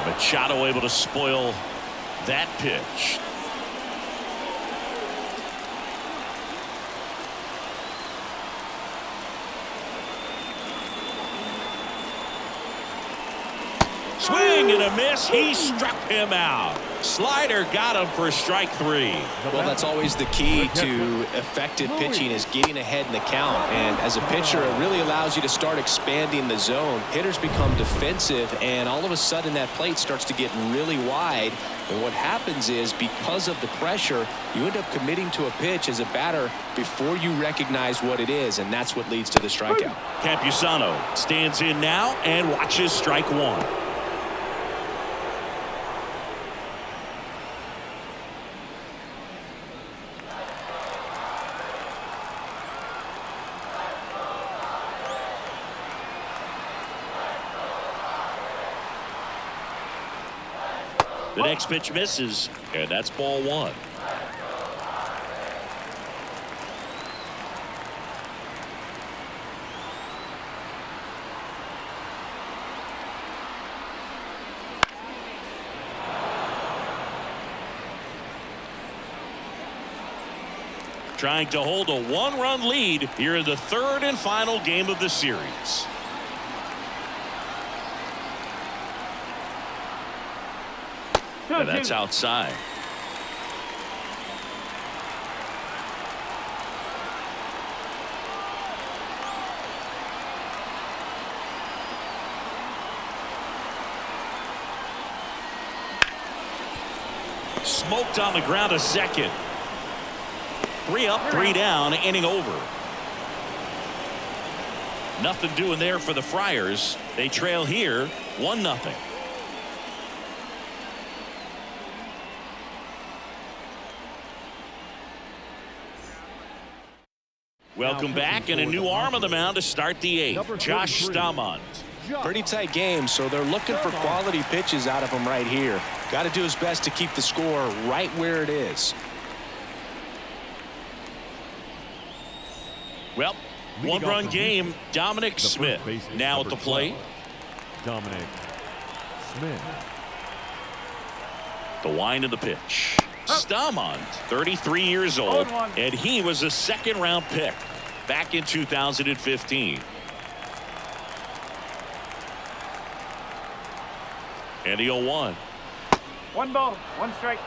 Speaker 1: Machado able to spoil that pitch. Swing and a miss. He struck him out. Slider got him for strike three.
Speaker 2: Well, that's always the key to effective pitching, is getting ahead in the count. And as a pitcher, it really allows you to start expanding the zone. Hitters become defensive, and all of a sudden that plate starts to get really wide. And what happens is, because of the pressure, you end up committing to a pitch as a batter before you recognize what it is, and that's what leads to the strikeout.
Speaker 1: Campusano stands in now and watches strike one. The next pitch misses, and that's ball one. Trying to hold a one-run lead here in the third and final game of the series. And that's outside. Smoked on the ground to second. 3 up, 3 down, inning over. Nothing doing there for the Friars. They trail here 1-0. Welcome back, and a new arm on the mound to start the eighth. Josh Staumont.
Speaker 2: Pretty tight game, so they're looking for quality pitches out of him right here. Got to do his best to keep the score right where it is.
Speaker 1: Well, one-run game. Dominic Smith now at the plate.
Speaker 4: Dominic Smith.
Speaker 1: The wind of the pitch. Staumont, 33 years old, and he was a second-round pick back in 2015. And the 0-1.
Speaker 3: 1 ball, 1 strike.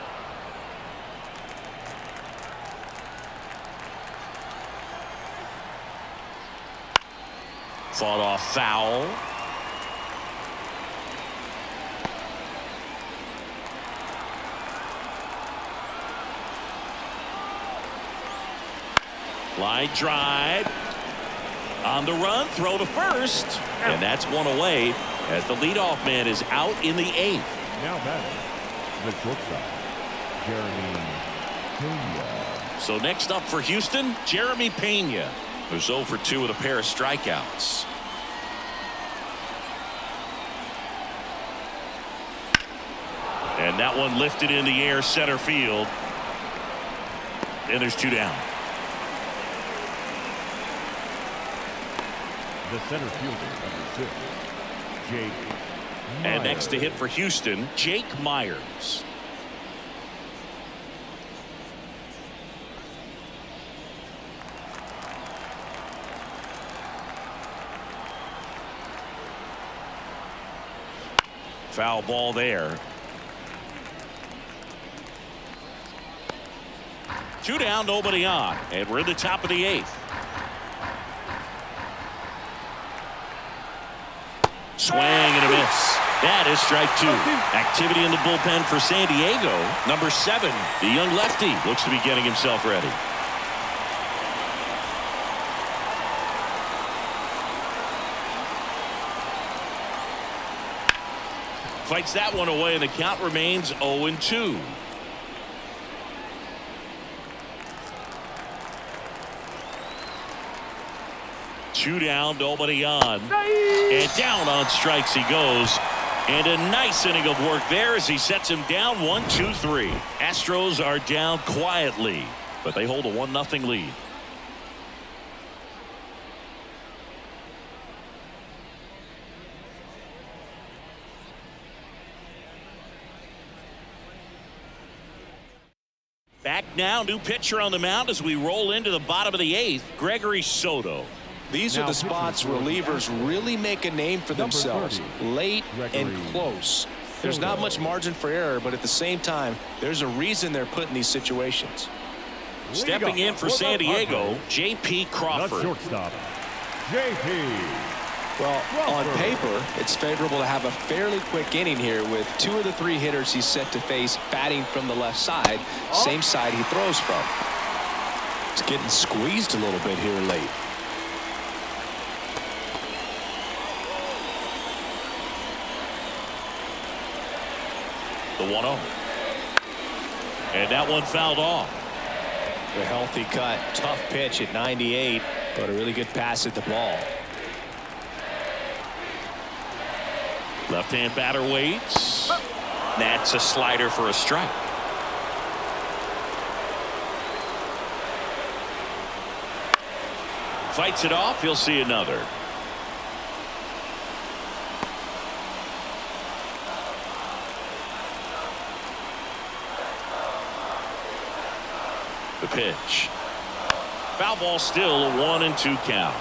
Speaker 1: Fought off foul. Line drive. On the run, throw to first. And that's one away as the leadoff man is out in the 8th.
Speaker 4: Now batting, the shortstop, Jeremy Pena.
Speaker 1: So next up for Houston, Jeremy Pena, who's 0 for 2 with a pair of strikeouts. And that one lifted in the air center field. And there's 2 down.
Speaker 4: The center fielder, number 6, Jake Myers.
Speaker 1: And next to hit for Houston, Jake Myers. Foul ball there. 2 down, nobody on, and we're in the top of the 8th. Swing and a miss. That is strike 2. Activity in the bullpen for San Diego. Number 7, the young lefty, looks to be getting himself ready. Fights that one away, and the count remains 0-2. Two down, nobody on. And down on strikes he goes. And a nice inning of work there as he sets him down 1-2-3. Astros are down quietly, but they hold a 1-0 lead. Back now, new pitcher on the mound as we roll into the bottom of the 8th, Gregory Soto.
Speaker 2: These are the spots relievers really make a name for themselves. Late and close. There's not much margin for error, but at the same time, there's a reason they're put in these situations.
Speaker 1: Stepping in for San Diego, J.P. Crawford.
Speaker 4: Shortstop, J.P.
Speaker 2: Well, on paper, it's favorable to have a fairly quick inning here with 2 of the 3 hitters he's set to face batting from the left side, same side he throws from. It's getting squeezed a little bit here late.
Speaker 1: The 1-0. And that one fouled off.
Speaker 2: A healthy cut, tough pitch at 98, but a really good pass at the ball.
Speaker 1: Left-hand batter waits. That's a slider for a strike. Fights it off. He'll see another. The pitch. Foul ball, still a 1-2 count.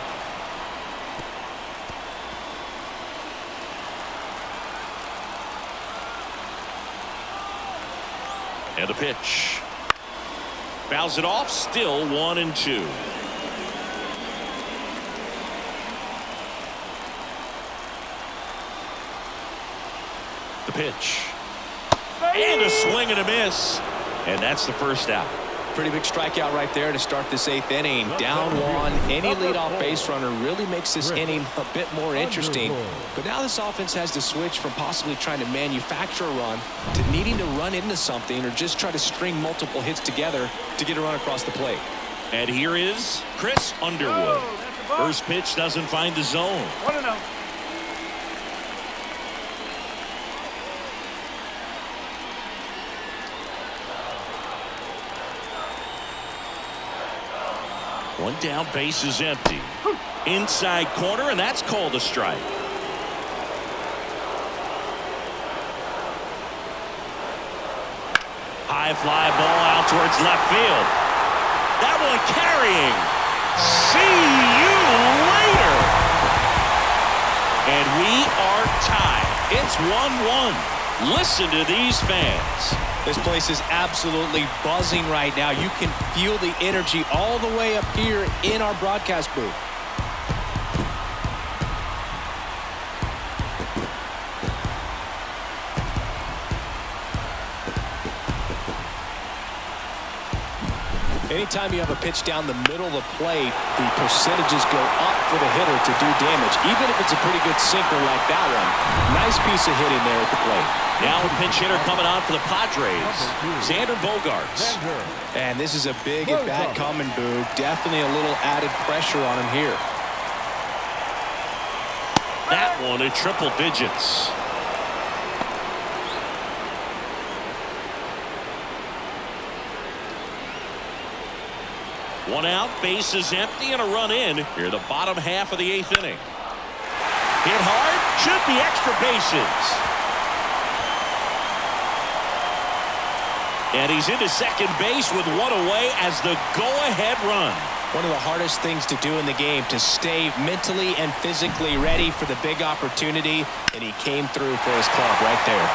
Speaker 1: And the pitch. Fouls it off, still 1-2. The pitch. And a swing and a miss. And that's the first out.
Speaker 2: Pretty big strikeout right there to start this 8th inning. Down 1. Any leadoff base runner really makes this inning a bit more interesting. But now this offense has to switch from possibly trying to manufacture a run to needing to run into something or just try to string multiple hits together to get a run across the plate.
Speaker 1: And here is Chris Underwood. First pitch doesn't find the zone.
Speaker 3: 1-0.
Speaker 1: One down, base is empty. Inside corner, and that's called a strike. High fly ball out towards left field. That one carrying. See you later. And we are tied. It's 1-1. Listen to these fans.
Speaker 2: This place is absolutely buzzing right now. You can feel the energy all the way up here in our broadcast booth. Anytime you have a pitch down the middle of the plate, the percentages go up for the hitter to do damage, even if it's a pretty good sinker like that one. Nice piece of hitting there at the plate.
Speaker 1: Now a pinch hitter coming on for the Padres, Xander Bogaerts.
Speaker 2: And this is a big at-bat coming, Boo. Definitely a little added pressure on him here.
Speaker 1: That one in triple digits. One out, base is empty, and a run in here the bottom half of the 8th inning. Hit hard, should be extra bases. And he's into second base with one away as the go-ahead run.
Speaker 2: One of the hardest things to do in the game, to stay mentally and physically ready for the big opportunity, and he came through for his club right there.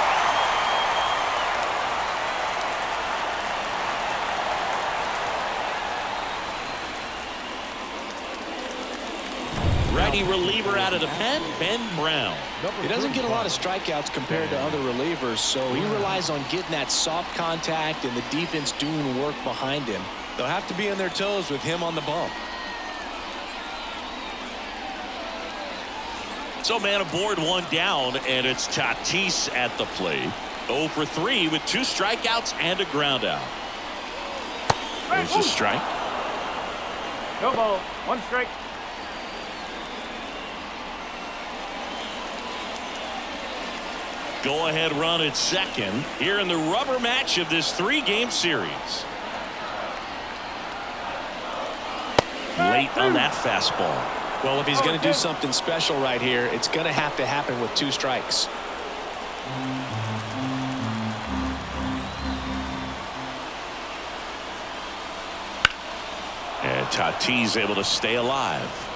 Speaker 1: Righty reliever out of the pen, Ben Brown.
Speaker 2: He doesn't get a lot of strikeouts compared to other relievers, so he relies on getting that soft contact and the defense doing work behind him. They'll have to be on their toes with him on the bump.
Speaker 1: So man aboard, one down, and it's Tatis at the plate. 0 for 3 with 2 strikeouts and a ground out. There's a strike.
Speaker 3: No ball. 1 strike.
Speaker 1: Go-ahead run at second here in the rubber match of this 3-game series. Late on that fastball.
Speaker 2: Well, if he's going to do something special right here, it's going to happen with 2 strikes.
Speaker 1: And Tatis able to stay alive.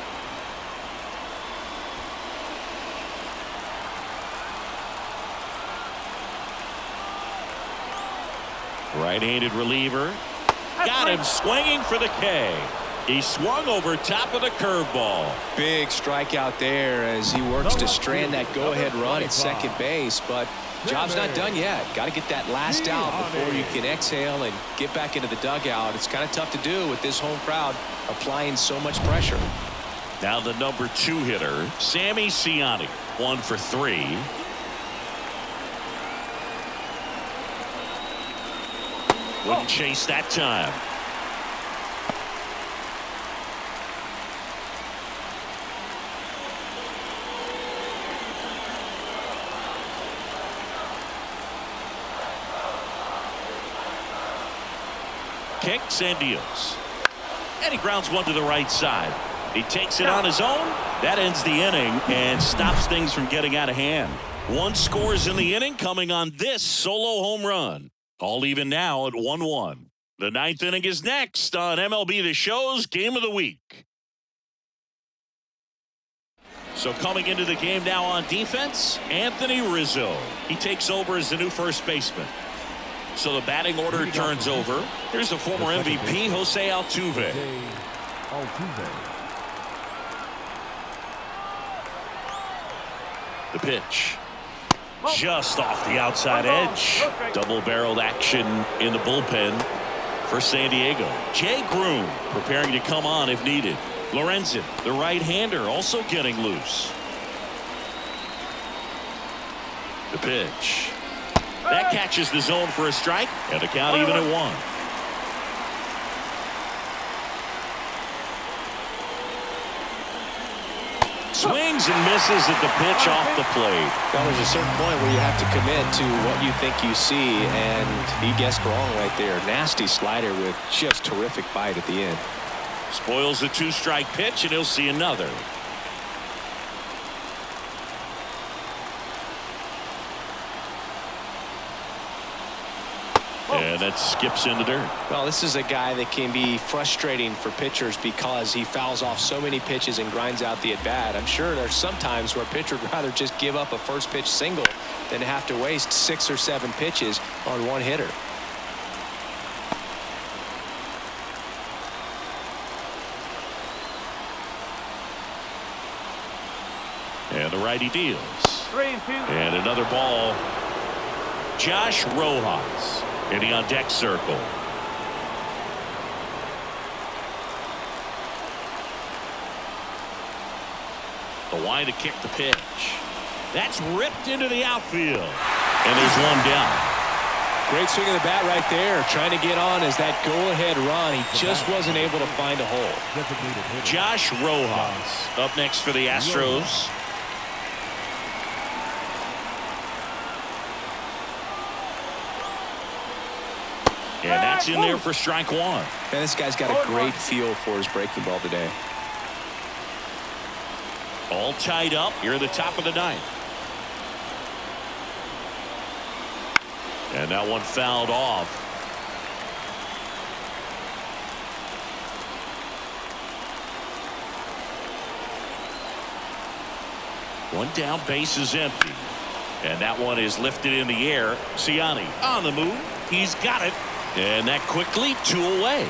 Speaker 1: Right-handed reliever. Got him swinging for the K. He swung over top of the curveball.
Speaker 2: Big strikeout there as he works to strand that go-ahead run at second base, but job's not done yet. Got to get that last out before you can exhale and get back into the dugout. It's kind of tough to do with this home crowd applying so much pressure.
Speaker 1: Now the number 2 hitter, Sammy Ciani, 1 for 3. Wouldn't chase that time. Kicks and deals. And he grounds one to the right side. He takes it on his own. That ends the inning and stops things from getting out of hand. 1 scores in the inning coming on this solo home run. All even now at 1-1. The 9th inning is next on MLB The Show's Game of the Week. So coming into the game now on defense, Anthony Rizzo. He takes over as the new first baseman. So the batting order turns over. Here's the former MVP, Jose Altuve. The pitch. Just off the outside edge. Double-barreled action in the bullpen for San Diego. Jay Groom preparing to come on if needed. Lorenzen, the right-hander, also getting loose. The pitch. That catches the zone for a strike, and the count even at 1. Swings and misses at the pitch off the plate.
Speaker 2: Well, there's a certain point where you have to commit to what you think you see, and he guessed wrong right there. Nasty slider with just terrific bite at the end.
Speaker 1: Spoils the 2-strike pitch, and he'll see another. And that skips into dirt.
Speaker 2: Well, this is a guy that can be frustrating for pitchers because he fouls off so many pitches and grinds out the at-bat. I'm sure there's some times where a pitcher would rather just give up a first pitch single than have to waste 6 or 7 pitches on one hitter.
Speaker 1: And the righty deals.
Speaker 3: 3-2.
Speaker 1: And another ball. Josh Rojas in the on deck circle. The line to kick the pitch. That's ripped into the outfield. And there's one down.
Speaker 2: Great swing of the bat right there, trying to get on as that go-ahead run. He just wasn't able to find a hole.
Speaker 1: Josh Rojas up next for the Astros. And that That's in there for strike one.
Speaker 2: Man, this guy's got a great feel for his breaking ball today.
Speaker 1: All tied up here at the top of the ninth. And that one fouled off. One down, base is empty. And that one is lifted in the air. Ciani on the move. He's got it. And that quickly 2 away.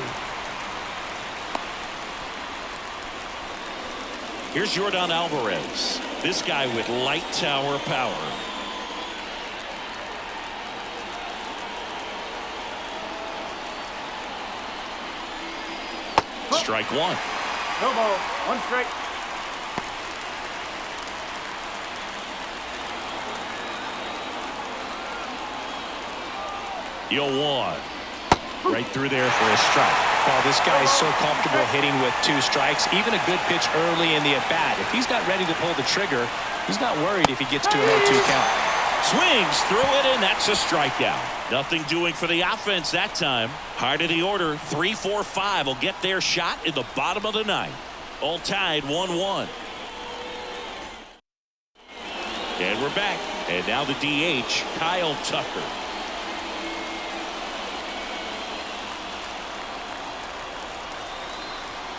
Speaker 1: Here's Yordan Alvarez. This guy with light tower power. Strike one.
Speaker 3: No ball. 1 strike.
Speaker 1: The 0-1. Right through there for a strike.
Speaker 2: Well, this guy is so comfortable hitting with 2 strikes. Even a good pitch early in the at-bat. If he's not ready to pull the trigger, he's not worried if he gets to an 0-2 count.
Speaker 1: Swings through it, and that's a strikeout. Nothing doing for the offense that time. Heart of the order, 3, 4, 5 will get their shot in the bottom of the ninth. All tied 1-1. And we're back. And now the DH, Kyle Tucker.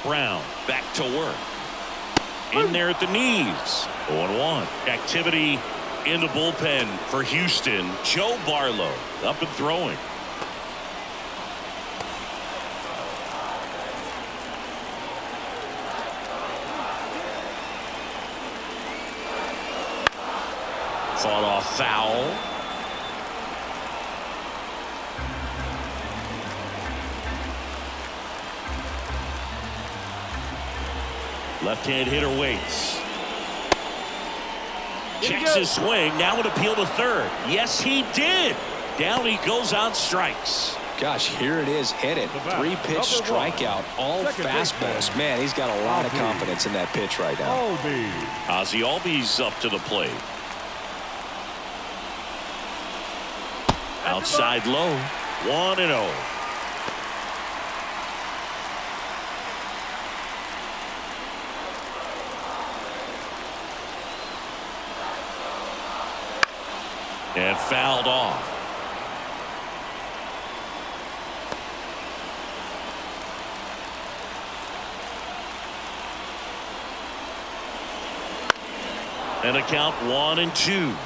Speaker 1: Brown back to work. In there at the knees. 0-1. Activity in the bullpen for Houston. Joe Barlow up and throwing. Fought off foul. Left-hand hitter waits. Checks his swing. Now an appeal to third. Yes, he did. Down he goes on strikes.
Speaker 2: Gosh, here it is. Hit it. 3-pitch strikeout. All fastballs. Man, he's got a lot of confidence in that pitch right now.
Speaker 1: Ozzie Albies up to the plate. Outside low. 1-0. And fouled off. And a count 1-2.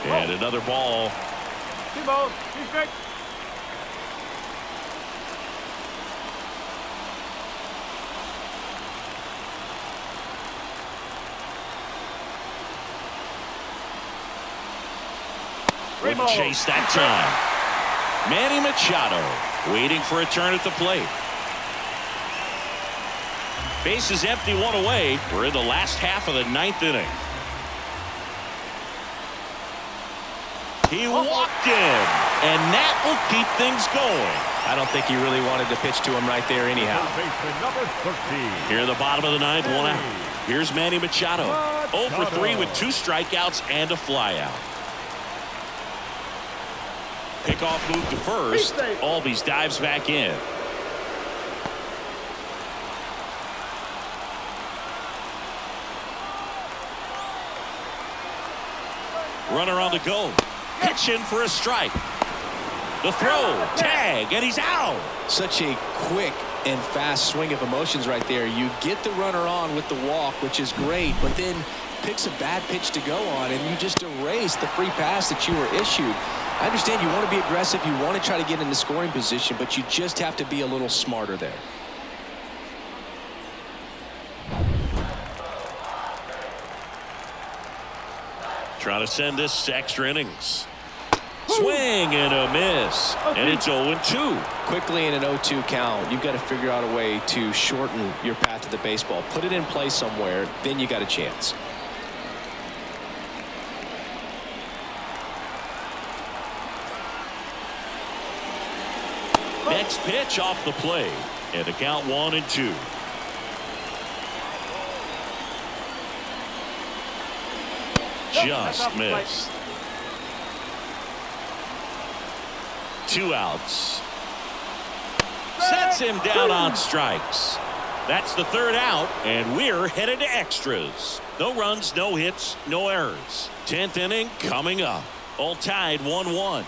Speaker 1: And another ball.
Speaker 3: 2 balls. 2 strikes.
Speaker 1: Wouldn't chase that time. Manny Machado waiting for a turn at the plate. Base is empty, 1 away. We're in the last half of the ninth inning. He walked in, and that will keep things going.
Speaker 2: I don't think he really wanted to pitch to him right there anyhow.
Speaker 1: Here in the bottom of the ninth, 1 out. Here's Manny Machado. 0 for 3 with 2 strikeouts and a flyout. Pickoff move to first. Albies dives back in. Runner on the go. Pitch in for a strike. The throw, tag, and he's out.
Speaker 2: Such a quick and fast swing of emotions right there. You get the runner on with the walk, which is great, but then picks a bad pitch to go on, and you just erase the free pass that you were issued. I understand you want to be aggressive, you want to try to get in the scoring position, but you just have to be a little smarter there.
Speaker 1: Trying to send this to extra innings. Swing and a miss. And it's 0-2.
Speaker 2: Quickly in an 0-2 count, you've got to figure out a way to shorten your path to the baseball. Put it in play somewhere, then you got a chance.
Speaker 1: Next pitch off the plate. And the count 1-2. just missed. 2 outs. Sets him down on strikes. That's the 3rd out, and we're headed to extras. No runs, no hits, no errors. 10th inning coming up. All tied 1-1.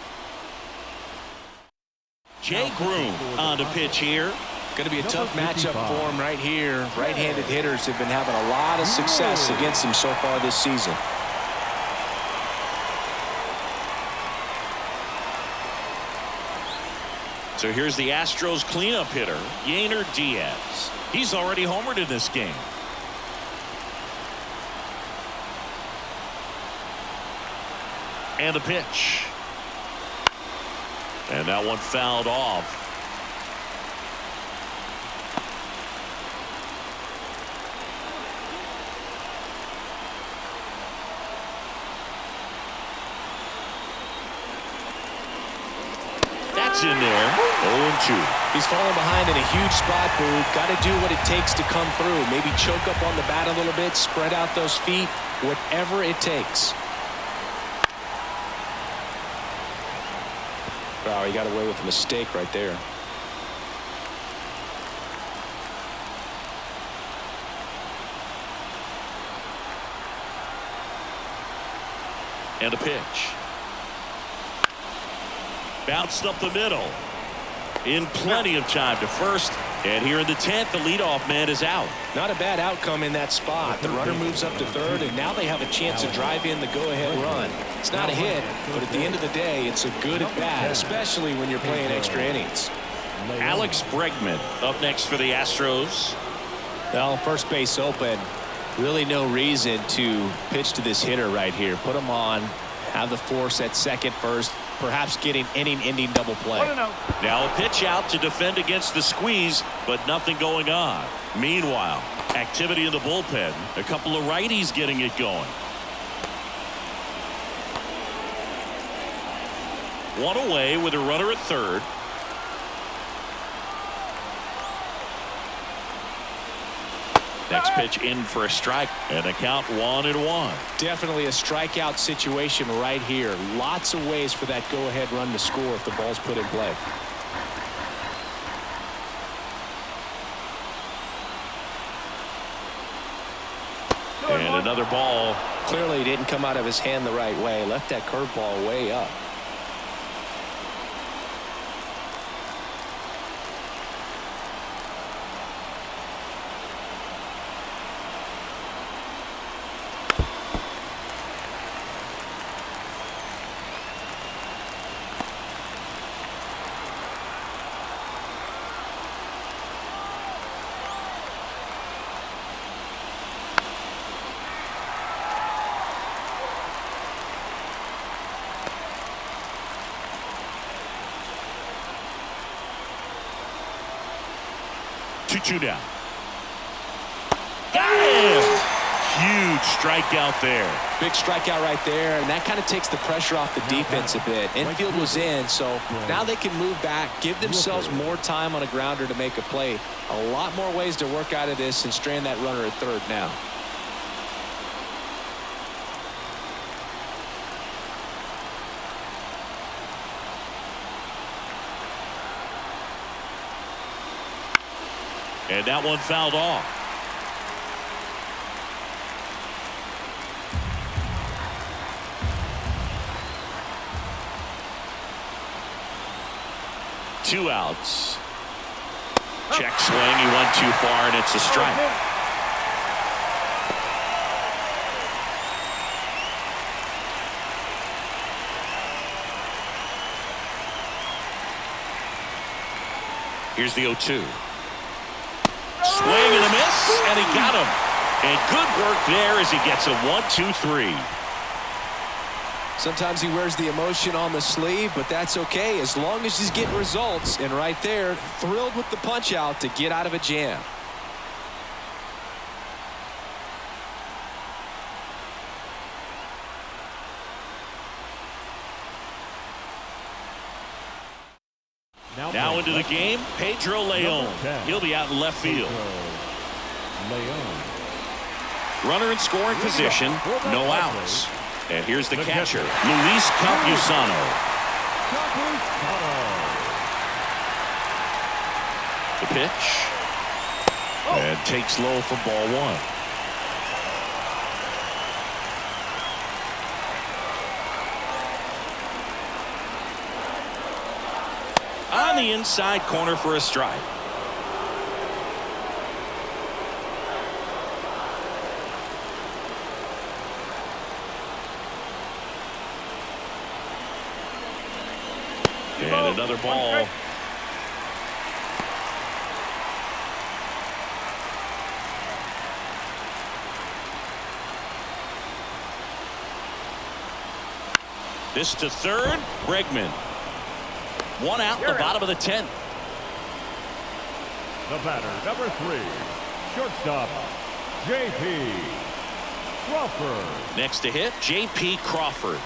Speaker 1: Jay Groom on the pitch here.
Speaker 2: Going to be a tough matchup for him right here. Right-handed hitters have been having a lot of success against him so far this season.
Speaker 1: So here's the Astros cleanup hitter, Yordan Diaz. He's already homered in this game. And a pitch. And that one fouled off. That's in there. 0-2.
Speaker 2: He's falling behind in a huge spot, Boo. Got to do what it takes to come through. Maybe choke up on the bat a little bit, spread out those feet, whatever it takes. Wow, he got away with a mistake right there.
Speaker 1: And a pitch. Bounced up the middle. In plenty of time to first. And here in the 10th, the leadoff man is out.
Speaker 2: Not a bad outcome in that spot. The runner moves up to 3rd, and now they have a chance to drive in the go-ahead run. It's not a hit, but at the end of the day, it's a good at-bat, especially when you're playing extra innings.
Speaker 1: Alex Bregman up next for the Astros.
Speaker 2: Well, first base open. Really no reason to pitch to this hitter right here. Put him on, have the force at second first, perhaps getting inning-ending double play.
Speaker 1: Now a pitch out to defend against the squeeze, but nothing going on. Meanwhile, activity in the bullpen. A couple of righties getting it going. One away with a runner at 3rd. Next pitch in for a strike, and a count 1-1.
Speaker 2: Definitely a strikeout situation right here. Lots of ways for that go-ahead run to score if the ball's put in play.
Speaker 1: And another ball.
Speaker 2: Clearly didn't come out of his hand the right way. Left that curveball way up.
Speaker 1: Two down. Got him! Huge strikeout there.
Speaker 2: Big strikeout right there, and that kind of takes the pressure off the defense a bit. Infield was in, so now they can move back, give themselves more time on a grounder to make a play. A lot more ways to work out of this and strand that runner at 3rd now.
Speaker 1: And that one fouled off. Two outs. Check swing. He went too far, and it's a strike. Here's the 0-2. Swing and a miss, and he got him. And good work there as he gets a 1-2-3.
Speaker 2: Sometimes he wears the emotion on the sleeve, but that's okay as long as he's getting results. And right there, thrilled with the punch out to get out of a jam.
Speaker 1: Now into the game, Pedro Leon. He'll be out in left field. Runner in scoring position, no outs. And here's the catcher, Luis Campusano. The pitch. And takes low for ball one. On the inside corner for a strike. And another ball. This to third, Bregman. One out, the bottom of the 10th.
Speaker 4: The batter, number 3, shortstop, J.P. Crawford.
Speaker 1: Next to hit, J.P. Crawford.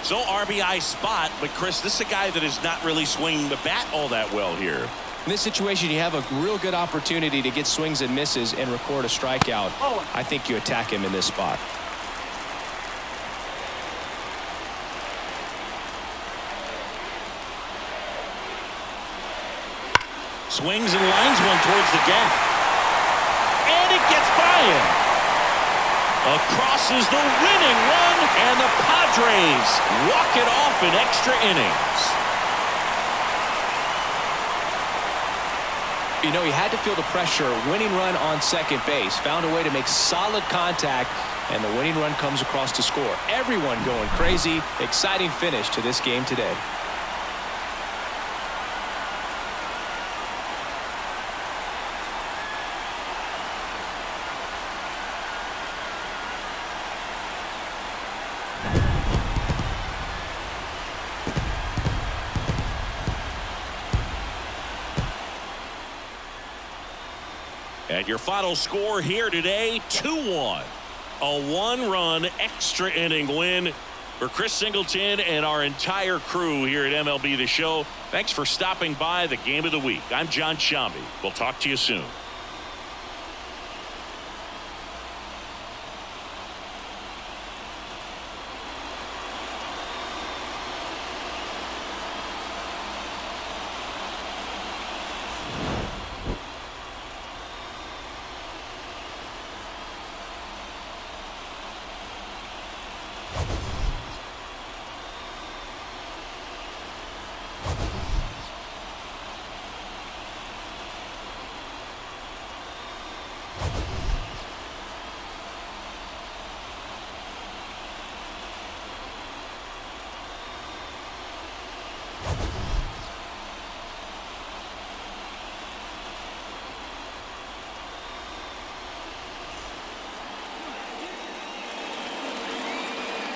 Speaker 1: So RBI spot, but Chris, this is a guy that is not really swinging the bat all that well here.
Speaker 2: In this situation, you have a real good opportunity to get swings and misses and record a strikeout. I think you attack him in this spot.
Speaker 1: Swings and lines one towards the gap. And it gets by him. Across is the winning run, and the Padres walk it off in extra innings.
Speaker 2: You know, he had to feel the pressure. Winning run on second base. Found a way to make solid contact, and the winning run comes across to score. Everyone going crazy. Exciting finish to this game today.
Speaker 1: And your final score here today, 2-1. A one-run extra inning win for Chris Singleton and our entire crew here at MLB The Show. Thanks for stopping by the Game of the Week. I'm John Shambi. We'll talk to you soon.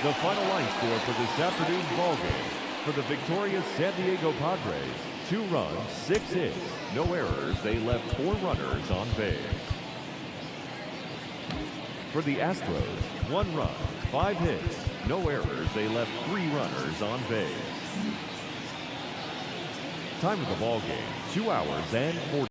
Speaker 4: The final line score for this afternoon's ballgame. For the victorious San Diego Padres, 2 runs, 6 hits, no errors. They left 4 runners on base. For the Astros, 1 run, 5 hits, no errors. They left 3 runners on base. Time of the ballgame, 2 hours and 40.